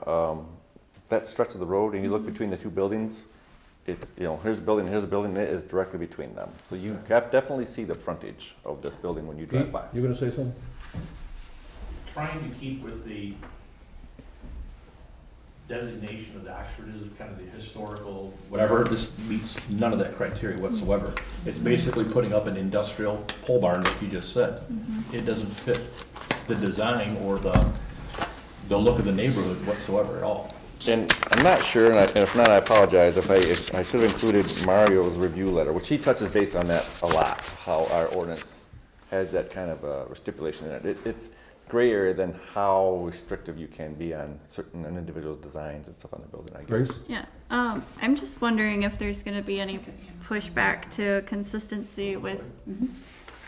that stretch of the road and you look between the two buildings, it's, you know, here's a building, and it is directly between them. So you definitely see the frontage of this building when you drive Pete, by. you gonna say something? Trying to keep with the designation of the Oxford as kind of the historical, whatever, this meets none of that criteria whatsoever. It's basically putting up an industrial pole barn, like you just said. It doesn't fit the design or the look of the neighborhood whatsoever at all. And I'm not sure, and if not, I apologize, if I should have included Mario's review letter, which he touches base on that a lot, how our ordinance has that kind of a stipulation in it. It's gray area than how restrictive you can be on certain individual's designs and stuff on the building, I guess. Grace? Yeah, I'm just wondering if there's gonna be any pushback to consistency with,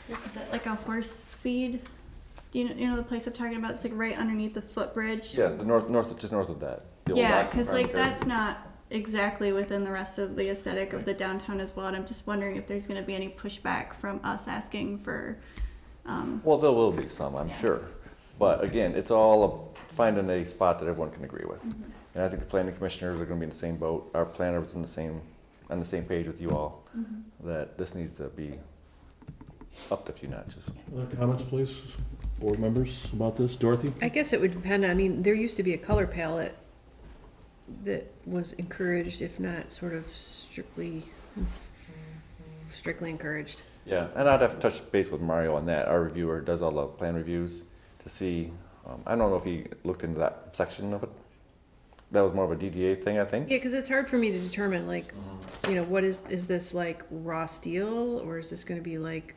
is it like a horse feed? Do you know the place I'm talking about? It's like right underneath the footbridge. Yeah, the just north of that. the old Yeah, Oxford because like Farm that's not exactly within the rest of the aesthetic of the downtown as well. And I'm just wondering if there's gonna be any pushback from us asking for, Well, there will be some, I'm sure. But again, it's all finding a spot that everyone can agree with. And I think the planning commissioners are gonna be in the same boat. Our planner was on the same page with you all, that this needs to be upped a few notches. Other comments, please? Board members about this? Dorothy? I guess it would depend, I mean, there used to be a color palette that was encouraged, if not sort of strictly encouraged. Yeah, and I'd have to touch base with Mario on that. Our reviewer does all the plan reviews to see, I don't know if he looked into that section of it. That was more of a DDA thing, I think. Yeah, because it's hard for me to determine, like, you know, what is this like raw steel, or is this gonna be like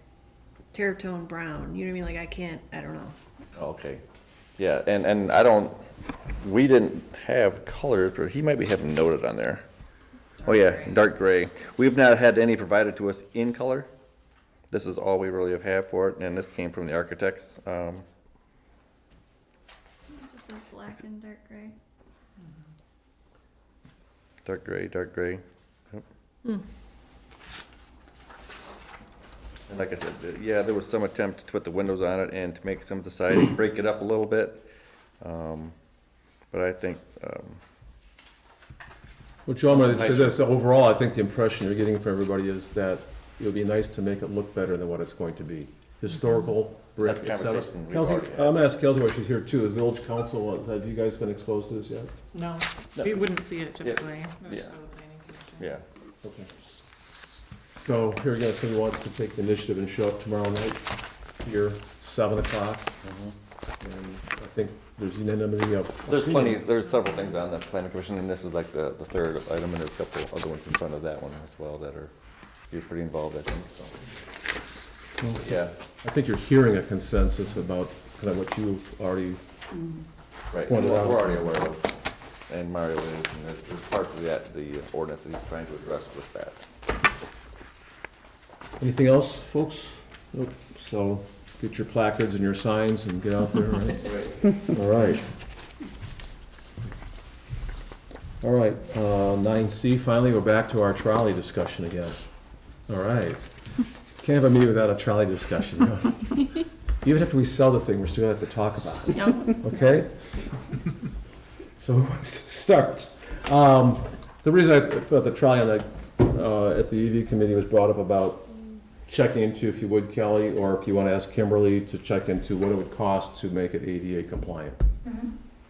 Terratone brown? You know what I mean? Like, I don't know. Okay. Yeah, and we didn't have colors, but he might be having noted on there. Oh yeah, dark gray. We've not had any provided to us in color. This is all we really have had for it, and this came from the architects. it just says black and dark gray. Dark gray, dark gray. Yep. And like I said, yeah, there was some attempt to put the windows on it and to make some of the siding, break it up a little bit. But I think, Well, Joe, I'm going to say this, overall, I think the impression you're getting from everybody is that it would be nice to make it look better than what it's going to be. Historical, brick, That's a et cetera. conversation we've Kelsey, already had. I'm going to ask Kelsey why she's here too. The village council, have you guys been exposed to this yet? No, we wouldn't see it typically. Yeah. Just go to the planning commission. yeah. Okay. So here again, if somebody wants to take the initiative and show up tomorrow night, here, 7 o'clock. And I think there's unanimity of. There's plenty, there's several things on the planning commission, and this is like the third item, and there's a couple other ones in front of that one as well that are, you're pretty involved, I think, so. Yeah, I think you're hearing a consensus about kind of what you've already, right, Point we're it out. already aware of, and Mario is, and there's parts of that, the ordinance that he's trying to address with that. anything else, folks? Nope. So get your placards and your signs and get out there, right? All right. All right, 9C, finally, we're back to our trolley discussion again. All right. Can't have a meeting without a trolley discussion. No. Even after we sell the thing, we're still gonna have to talk about it, Yep. okay? So who wants to start? The reason I thought the trolley on the, at the EV committee was brought up about checking into, if you would, Kelly, or if you want to ask Kimberly to check into what it would cost to make it ADA compliant,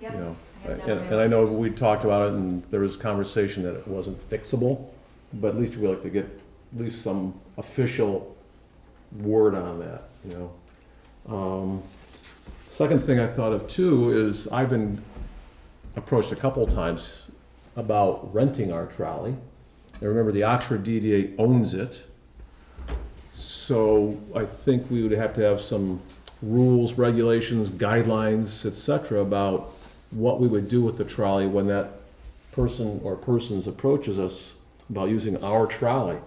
Yep. you know? I have that And, on my and I know list. we talked about it, and there was conversation that it wasn't fixable, but at least we'd like to get at least some official word on that, you know? Second thing I thought of too is I've been approached a couple times about renting our trolley. And remember, the Oxford DDA owns it. So I think we would have to have some rules, regulations, guidelines, et cetera, about what we would do with the trolley when that person or persons approaches us about using our trolley.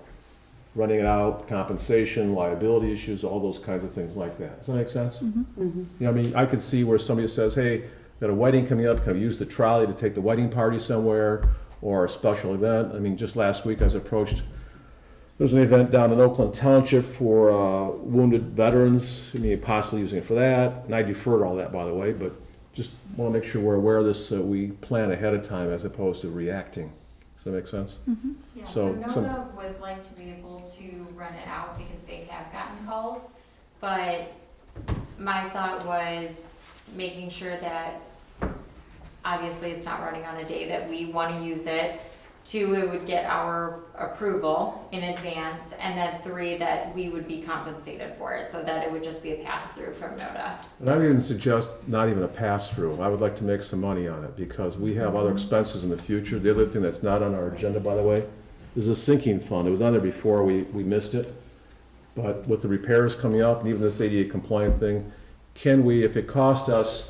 Running it out, compensation, liability issues, all those kinds of things like that. Does that make sense? You know, I mean, I could see where somebody says, hey, got a wedding coming up, can I use the trolley to take the wedding party somewhere, or a special event? I mean, just last week I was approached, there's an event down in Oakland Township for wounded veterans, I mean, possibly using it for that, and I deferred all that, by the way, but just want to make sure we're aware of this, so we plan ahead of time as opposed to reacting. Does that make sense? Yeah, So, so NODA would like to be able to run it out because they have gotten calls, but my thought was making sure that obviously it's not running on a day that we want to use it. 2, it would get our approval in advance, and then 3, that we would be compensated for it, so that it would just be a pass-through from NODA. And I would even suggest not even a pass-through. I would like to make some money on it because we have other expenses in the future. The other thing that's not on our agenda, by the way, is a sinking fund. It was on there before, we missed it. But with the repairs coming up and even this ADA compliant thing, can we, if it cost us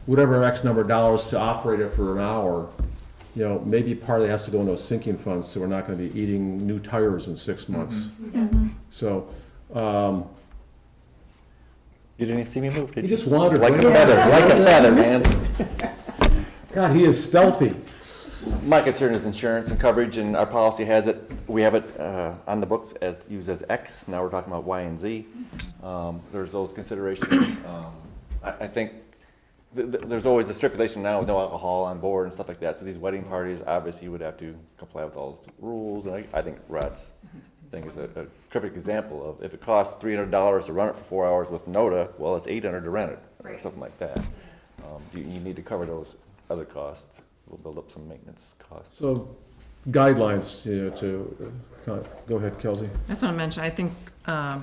whatever X number of dollars to operate it for an hour, you know, maybe part of it has to go into a sinking fund, so we're not gonna be eating new tires in 6 months. So, You didn't even see me move, did he you? just wandered. Like a right feather, in. like a feather, man. God, he is stealthy. My concern is insurance and coverage, and our policy has it, we have it on the books as, used as X, now we're talking about Y and Z. There's those considerations. I think there's always a stipulation now with no alcohol on board and stuff like that, so these wedding parties, obviously you would have to comply with all those rules, and I think Rod's thing is a perfect example of, if it costs $300 to run it for 4 hours with NODA, well, it's $800 to rent it, or Right. something like that. You need to cover those other costs, we'll build up some maintenance costs. So guidelines, you know, go ahead, Kelsey. I just want to mention, I think,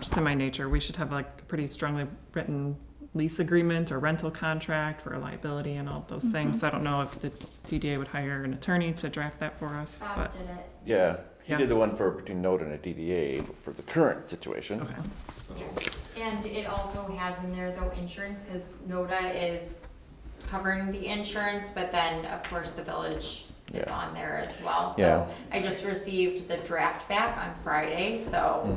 just in my nature, we should have like a pretty strongly written lease agreement or rental contract for liability and all those things. So I don't know if the DDA would hire an attorney to draft that for us, Bob but, did it. Yeah, he Yeah. did the one for between NODA and a DDA for the current situation. okay. Yeah. And it also has in there though insurance, because NODA is covering the insurance, but then of course the village is Yeah. on there as well. Yeah. So I just received the draft back on Friday, so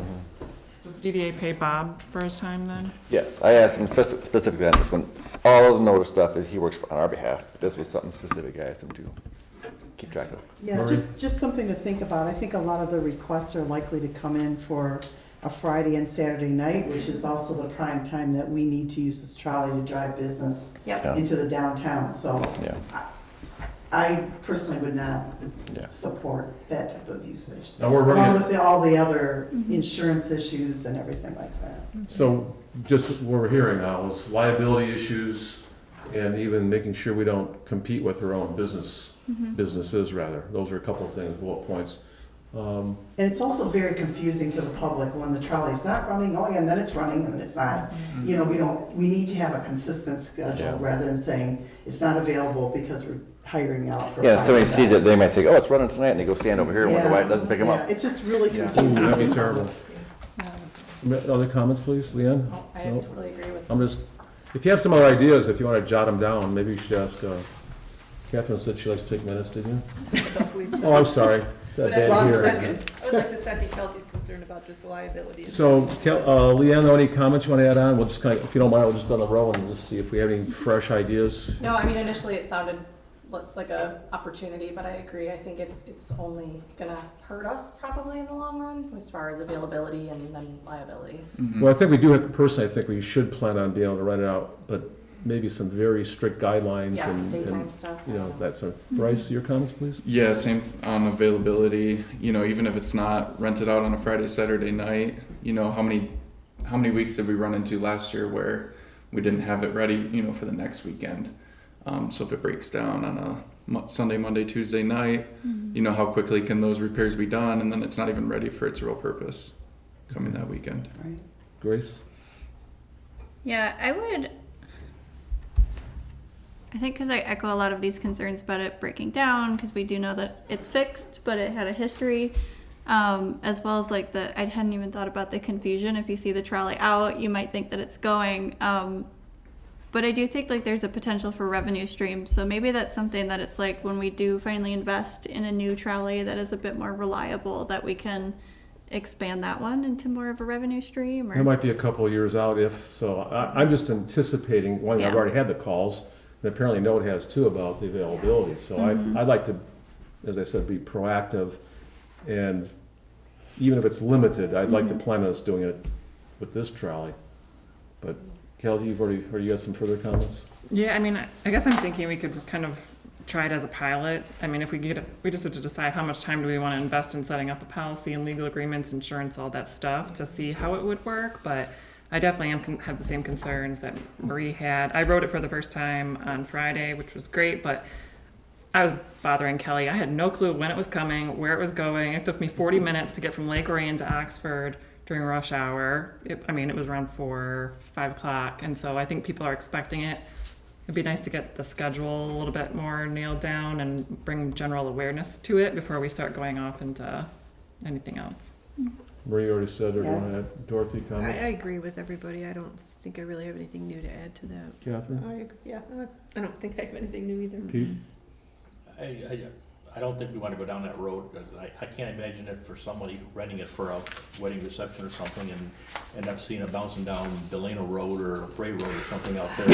Does DDA pay Bob for his time then? Yes, I asked him specifically on this one. All of the NODA stuff is he works on our behalf, but this was something specific I asked him to keep track of. Yeah, Maureen? just something to think about. I think a lot of the requests are likely to come in for a Friday and Saturday night, which is also the prime time that we need to use this trolley to drive business yep. Yeah. into the downtown. So Yeah, I personally would not Yeah. support that type of usage. Now we're Along running, with all the other insurance issues and everything like that. so just what we're hearing now is liability issues and even making sure we don't compete with our own businesses rather. Those are a couple of things, bullet points. And it's also very confusing to the public when the trolley's not running, oh yeah, and then it's running, and then it's not. You know, we need to have a consistent Yeah. schedule rather than saying it's not available because we're hiring out for. yeah, if somebody $500. sees it, they might think, oh, it's running tonight, and they go stand over here and wonder why it doesn't pick them Yeah, up. it's just really Yeah. Ooh, confusing. that'd to be the terrible. public. Other comments, please, Leanne? Oh, I Nope. totally agree with I'm just, if you have some other ideas, if you want to jot them down, maybe you should ask, Catherine said she likes to take minutes, did you? Oh, I'm sorry. Is that bad Wrong here? person. I would like to second Kelsey's concern about just the liability. So, Leanne, any comments you want to add on? We'll just kind of, if you don't mind, we'll just go on the row and just see if we have any fresh ideas. No, I mean, initially it sounded like a opportunity, but I agree. I think it's only gonna hurt us probably in the long run as far as availability and then liability. Well, I think we do have, personally, I think we should plan on being able to rent it out, but maybe some very strict guidelines Yeah, and, daytime stuff. you know, that sort of. Bryce, your comments, please? Yeah, same on availability. You know, even if it's not rented out on a Friday, Saturday night, you know, how many weeks did we run into last year where we didn't have it ready, you know, for the next weekend? So if it breaks down on a Sunday, Monday, Tuesday night, you know, how quickly can those repairs be done? And then it's not even ready for its real purpose coming that weekend. Right. Grace? Yeah, I think because I echo a lot of these concerns about it breaking down, because we do know that it's fixed, but it had a history, as well as like I hadn't even thought about the confusion. If you see the trolley out, you might think that it's going. But I do think like there's a potential for revenue streams. So maybe that's something that it's like when we do finally invest in a new trolley that is a bit more reliable, that we can expand that one into more of a revenue stream. It might be a couple of years out if, so I'm just anticipating, one, I've Yeah. already had the calls, and apparently Note has too about the availability. So I'd like to, as I said, be proactive, and even if it's limited, I'd like to plan on us doing it with this trolley. But Kelsey, you got some further comments? Yeah, I mean, I guess I'm thinking we could kind of try it as a pilot. I mean, if we just have to decide how much time do we want to invest in setting up a policy and legal agreements, insurance, all that stuff to see how it would work. But I definitely have the same concerns that Marie had. I wrote it for the first time on Friday, which was great, but I was bothering Kelly. I had no clue when it was coming, where it was going. It took me 40 minutes to get from Lake Orion to Oxford during rush hour. It was around 4, 5 o'clock. And so I think people are expecting it. It'd be nice to get the schedule a little bit more nailed down and bring general awareness to it before we start going off into anything else. Marie already said, or do you Yeah. want to add, Dorothy, I comments? agree with everybody. I don't think I really have anything new to add to that. Catherine? I don't think I have anything new either. Pete? I don't think we want to go down that road. I can't imagine it for somebody renting it for a wedding reception or something and end up seeing it bouncing down Delano Road or Bray Road or something out there.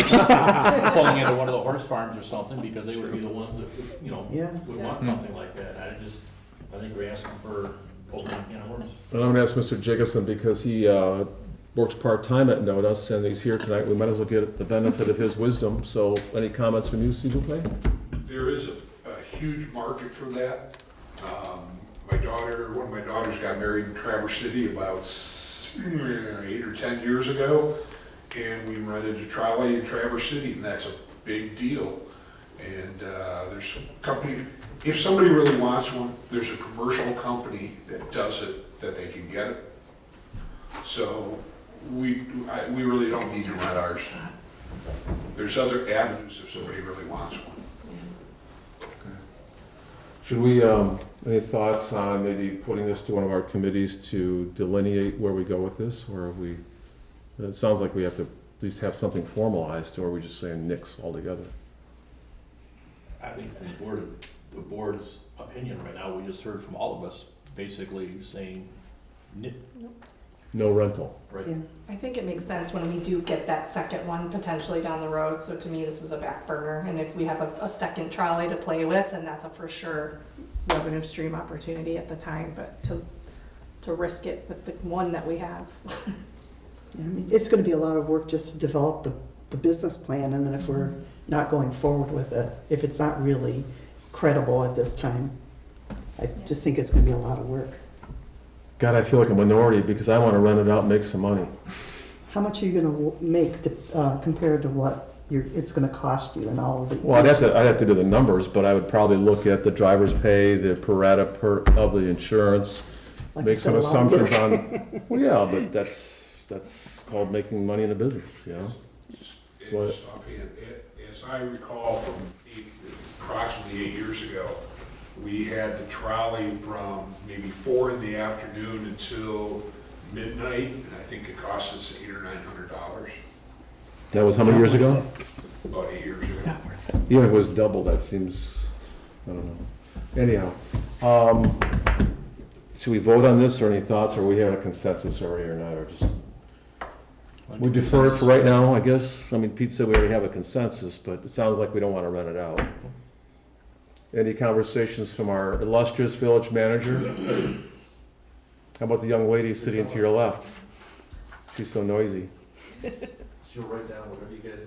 Pulling into one of the horse farms or something because they would be the ones that, you know, Yeah. would want something like that. I think we're asking for opening a can of worms. And I'm gonna ask Mr. Jacobson, because he works part-time at NODUS and he's here tonight, we might as well get the benefit of his wisdom. So any comments from you, s'il vous plaît? There is a huge market for that. One of my daughters got married in Traverse City about 8 or 10 years ago, and we rented a trolley in Traverse City, and that's a big deal. And there's a company, if somebody really wants one, there's a commercial company that does it, that they can get it. So we really don't need to rent ours. There's other avenues if somebody really wants one. Should we, any thoughts on maybe putting this to one of our committees to delineate where we go with this? Or have we, it sounds like we have to at least have something formalized, or are we just saying nix altogether? I think from the board's opinion right now, we just heard from all of us basically saying, No rental. right? Yeah. I think it makes sense when we do get that second one potentially down the road. So to me, this is a back burner. And if we have a second trolley to play with, then that's a for sure revenue stream opportunity at the time. But to risk it with the one that we have. I mean, it's gonna be a lot of work just to develop the business plan, and then if we're not going forward with it, if it's not really credible at this time, I just think it's gonna be a lot of work. God, I feel like a minority because I want to rent it out and make some money. How much are you gonna make compared to what it's gonna cost you and all of the Well, I'd issues? have to do the numbers, but I would probably look at the driver's pay, the per rata of the insurance, Like make I some said, a lot of assumptions work. on, well, yeah, but that's called making money in a business, you know? It's what- offhand, as I recall from approximately 8 years ago, we had the trolley from maybe 4 in the afternoon until midnight, and I think it cost us $800 or $900 That was how many years ago? about 8 years ago. Even if it was double, that seems, I don't know. Anyhow, should we vote on this, or any thoughts, or we have a consensus already or not, or just? We defer it for right now, I guess. I mean, Pete said we already have a consensus, but it sounds like we don't want to rent it out. Any conversations from our illustrious village manager? How about the young lady sitting to your left? She's so noisy. She'll write down whatever you guys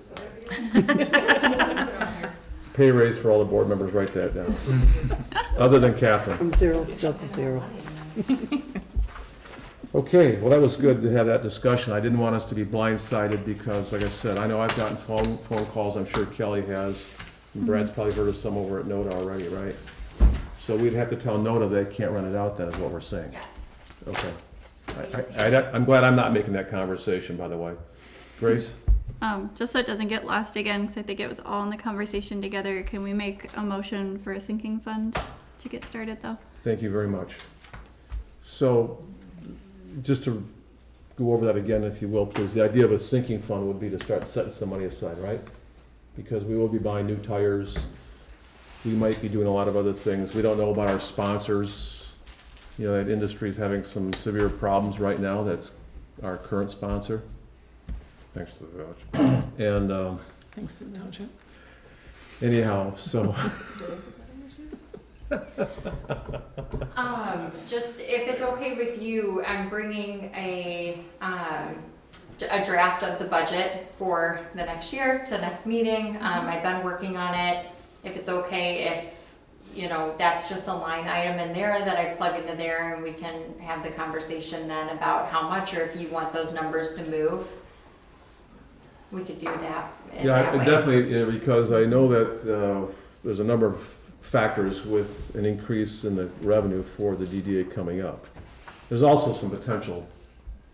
decide. Pay raise for all the board members, write that down. Other than Catherine. From 0 to 0. Okay, well, that was good to have that discussion. I didn't want us to be blindsided because, like I said, I know I've gotten phone calls, I'm sure Kelly has. And Brad's probably heard of some over at NODA already, right? So we'd have to tell NODA they can't rent it out then, is what we're saying. Yes. Okay. I'm glad I'm not making that conversation, by the way. Grace? Just so it doesn't get lost again, because I think it was all in the conversation together, can we make a motion for a sinking fund to get started though? Thank you very much. So, just to go over that again, if you will, please, the idea of a sinking fund would be to start setting some money aside, right? Because we will be buying new tires, we might be doing a lot of other things, we don't know about our sponsors. You know, that industry's having some severe problems right now, that's our current sponsor. Thanks to the voucher. And, Thanks to the township. anyhow, so, Just if it's okay with you, I'm bringing a draft of the budget for the next year to next meeting. I've been working on it. If it's okay, if, you know, that's just a line item in there that I plug into there and we can have the conversation then about how much, or if you want those numbers to move, we could do that in that yeah, way. definitely, you know, because I know that, there's a number of factors with an increase in the revenue for the DDA coming up. There's also some potential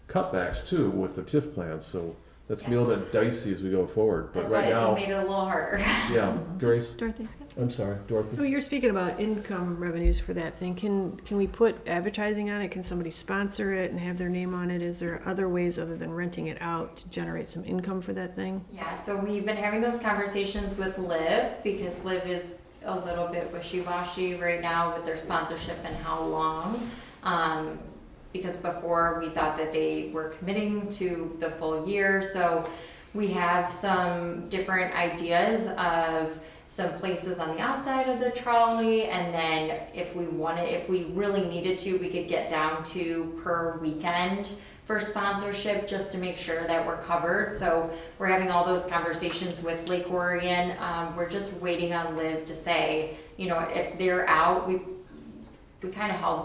cutbacks too with the TIF plan, so that's gonna be a little bit dicey as we go forward, but That's right why it now, made it a little harder. yeah, Grace, Dorothy's got. I'm sorry, Dorothy. So you're speaking about income revenues for that thing. Can we put advertising on it? Can somebody sponsor it and have their name on it? Is there other ways other than renting it out to generate some income for that thing? Yeah, so we've been having those conversations with Liv, because Liv is a little bit wishy-washy right now with their sponsorship and how long. Because before we thought that they were committing to the full year, so we have some different ideas of some places on the outside of the trolley, and then if we really needed to, we could get down to per weekend for sponsorship, just to make sure that we're covered. So we're having all those conversations with Lake Orion. We're just waiting on Liv to say, you know, if they're out, we kind of held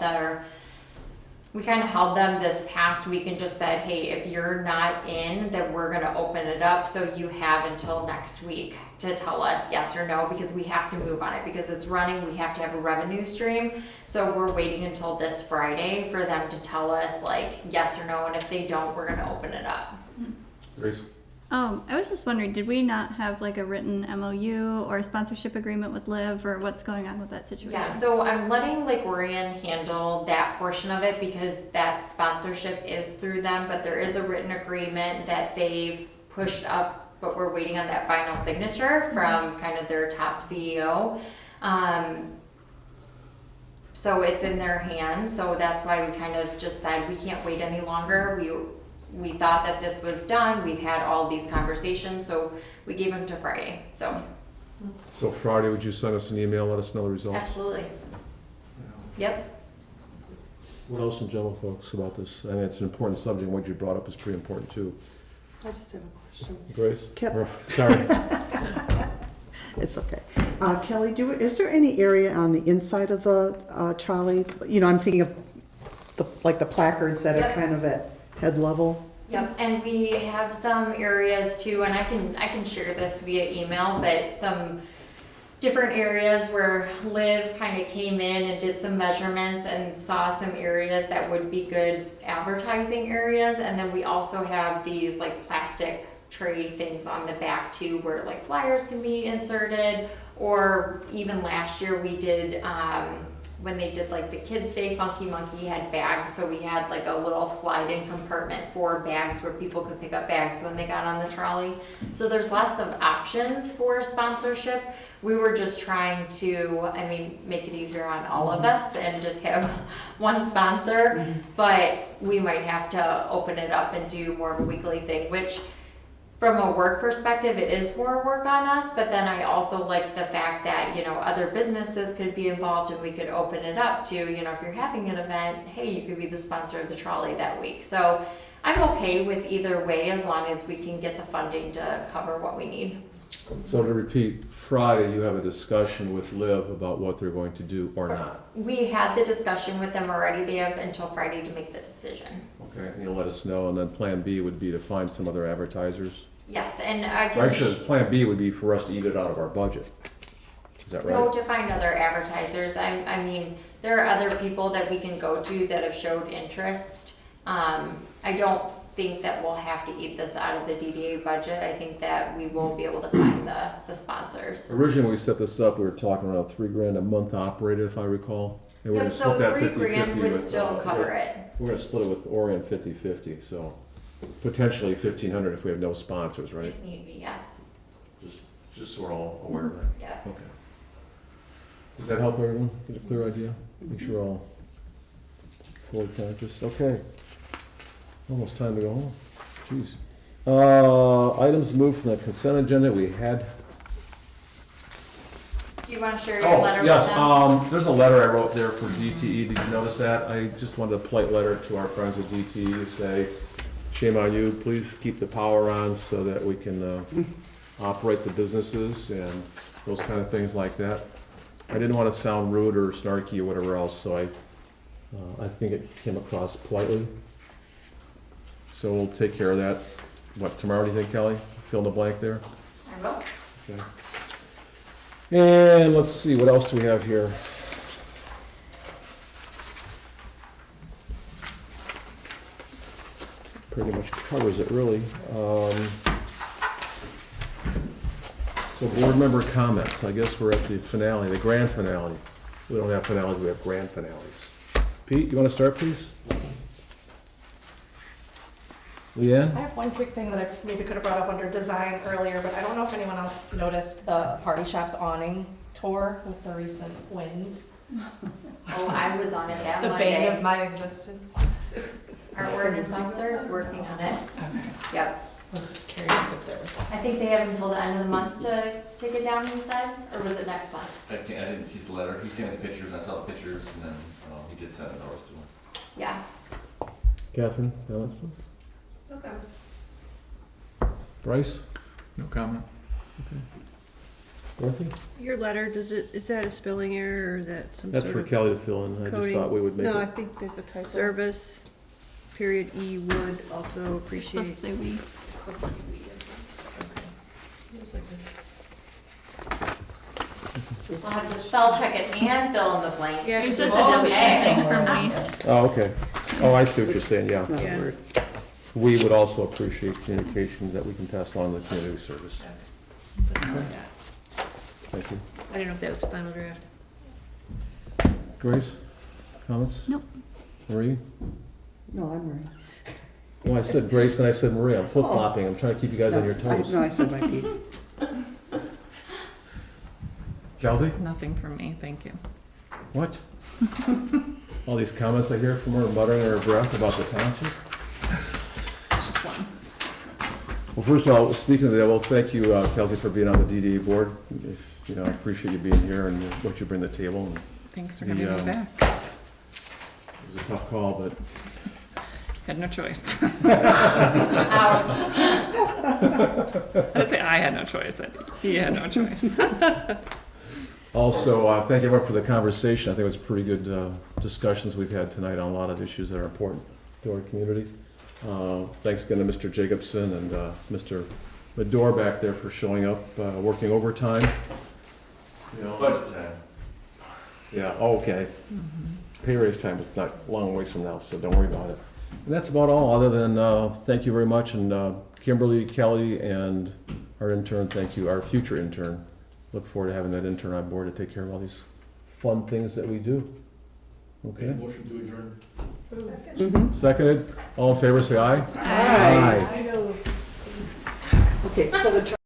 them this past week and just said, hey, if you're not in, then we're gonna open it up, so you have until next week to tell us yes or no, because we have to move on it, because it's running, we have to have a revenue stream. So we're waiting until this Friday for them to tell us like yes or no, and if they don't, we're gonna open it up. Grace? I was just wondering, did we not have like a written MOU or a sponsorship agreement with Liv, or what's going on with that situation? Yeah, so I'm letting Lake Orion handle that portion of it, because that sponsorship is through them, but there is a written agreement that they've pushed up, but we're waiting on that final signature from kind of their top CEO. So it's in their hands, so that's why we kind of just said we can't wait any longer. We thought that this was done, we've had all these conversations, so we gave them to Friday, so. So Friday, would you send us an email, let us know the results? Absolutely. Yep. What else in general, folks, about this? I mean, it's an important subject, what you brought up is pretty important too. I just have a question. Grace? Ke- Or- Sorry. It's okay. Kelly, is there any area on the inside of the trolley? You know, I'm thinking of the placards that are Yep. kind of at head level. Yep, and we have some areas too, and I can share this via email, but some different areas where Liv kind of came in and did some measurements and saw some areas that would be good advertising areas, and then we also have these like plastic tray things on the back too, where like flyers can be inserted, or even last year we did, when they did like the Kids Day, Funky Monkey had bags, so we had like a little slide-in compartment for bags where people could pick up bags when they got on the trolley. So there's lots of options for sponsorship. We were just trying to, make it easier on all of us and just have one sponsor, but we might have to open it up and do more of a weekly thing, which from a work perspective, it is more work on us, but then I also like the fact that, you know, other businesses could be involved and we could open it up to, you know, if you're having an event, hey, you could be the sponsor of the trolley that week. So I'm okay with either way as long as we can get the funding to cover what we need. So to repeat, Friday you have a discussion with Liv about what they're going to do or not. We had the discussion with them already. They have until Friday to make the decision. Okay, and you'll let us know, and then plan B would be to find some other advertisers. Yes, and I Or can. actually, plan B would be for us to eat it out of our budget. Is that No, right? to find other advertisers. I mean, there are other people that we can go to that have showed interest. I don't think that we'll have to eat this out of the DDA budget. I think that we will be able to find the sponsors. Originally, when we set this up, we were talking around $3,000 a month operated, if I recall. And we're Yep, gonna so split that $3,000 50/50 would with, still cover it. We're gonna split it with Orion 50/50, so potentially 1,500 if we have no sponsors, right? If need be, yes. Just so we're all aware of that. Yeah. Okay. Does that help everyone get a clear idea? Make sure we're all forward conscious. Okay. Almost time to go home. Jeez. Items moved from the consent agenda. We had. Do you want to share your letter with them? Yes. There's a letter I wrote there for DTE. Did you notice that? I just wanted a polite letter to our friends at DTE to say, shame on you. Please keep the power on so that we can operate the businesses and those kind of things like that. I didn't want to sound rude or snarky or whatever else, so I think it came across politely. So we'll take care of that. What, tomorrow, do you think, Kelly? Fill in the blank there? I will. Okay. And let's see, what else do we have here? Pretty much covers it, really. So board member comments. I guess we're at the finale, the grand finale. We don't have finales, we have grand finales. Pete, you want to start, please? Leanne? I have one quick thing that I maybe could have brought up under design earlier, but I don't know if anyone else noticed the Party Shop's awning tore with the recent wind. Oh, I was on it that The bane of Monday. my existence. Our ordinance officer is working on it. Okay. Yep. I was just curious if there was. I think they have until the end of the month to take it down, he said, or was it next month? I didn't see the letter. He sent me the pictures, and I saw the pictures, and then he did send it ours to him. Yeah. Catherine, comments, please? Okay. Bryce? No comment. Dorothy? Your letter, is that a spelling error or is that some That's sort for of Kelly to fill in. I just coding? thought we would make No, I it. think there's a typo. service? Period E would also Supposed to appreciate. say we. We'll have to spell check it and fill in the blanks. Yeah, It's 'cause just a Okay. definition for me. Oh, okay. Oh, I see what you're saying, yeah. It's not a Yeah. word. We would also appreciate communication that we can pass along to the community service. Thank you. I don't know if that was the final draft. Grace, comments? Nope. Marie? No, I'm right. Well, I said Grace and I said Marie. I'm flip-flopping. I'm trying to keep you guys on your toes. No, I said my piece. Kelsey? Nothing from me, thank you. What? All these comments I hear from her muttering under her breath about the township? It's just one. Well, first of all, speaking of that, well, thank you, Kelsey, for being on the DDA board. You know, I appreciate you being here and what you bring to the table. And Thanks for The, having me back. it was a tough call, but Had no choice. Ouch. I didn't say I had no choice, he had no choice. also, thank everyone for the conversation. I think it was pretty good discussions we've had tonight on a lot of issues that are important to our community. Thanks again to Mr. Jacobson and Mr. Medor back there for showing up, working overtime. You know, Budget time. yeah, okay. Pay raise time is not a long ways from now, so don't worry about it. And that's about all, other than thank you very much, and Kimberly, Kelly, and our intern, thank you, our future intern. Look forward to having that intern on board to take care of all these fun things that we do. Okay, Motion to adjourn. seconded, all in favor, say aye. Aye. Aye. Okay, so the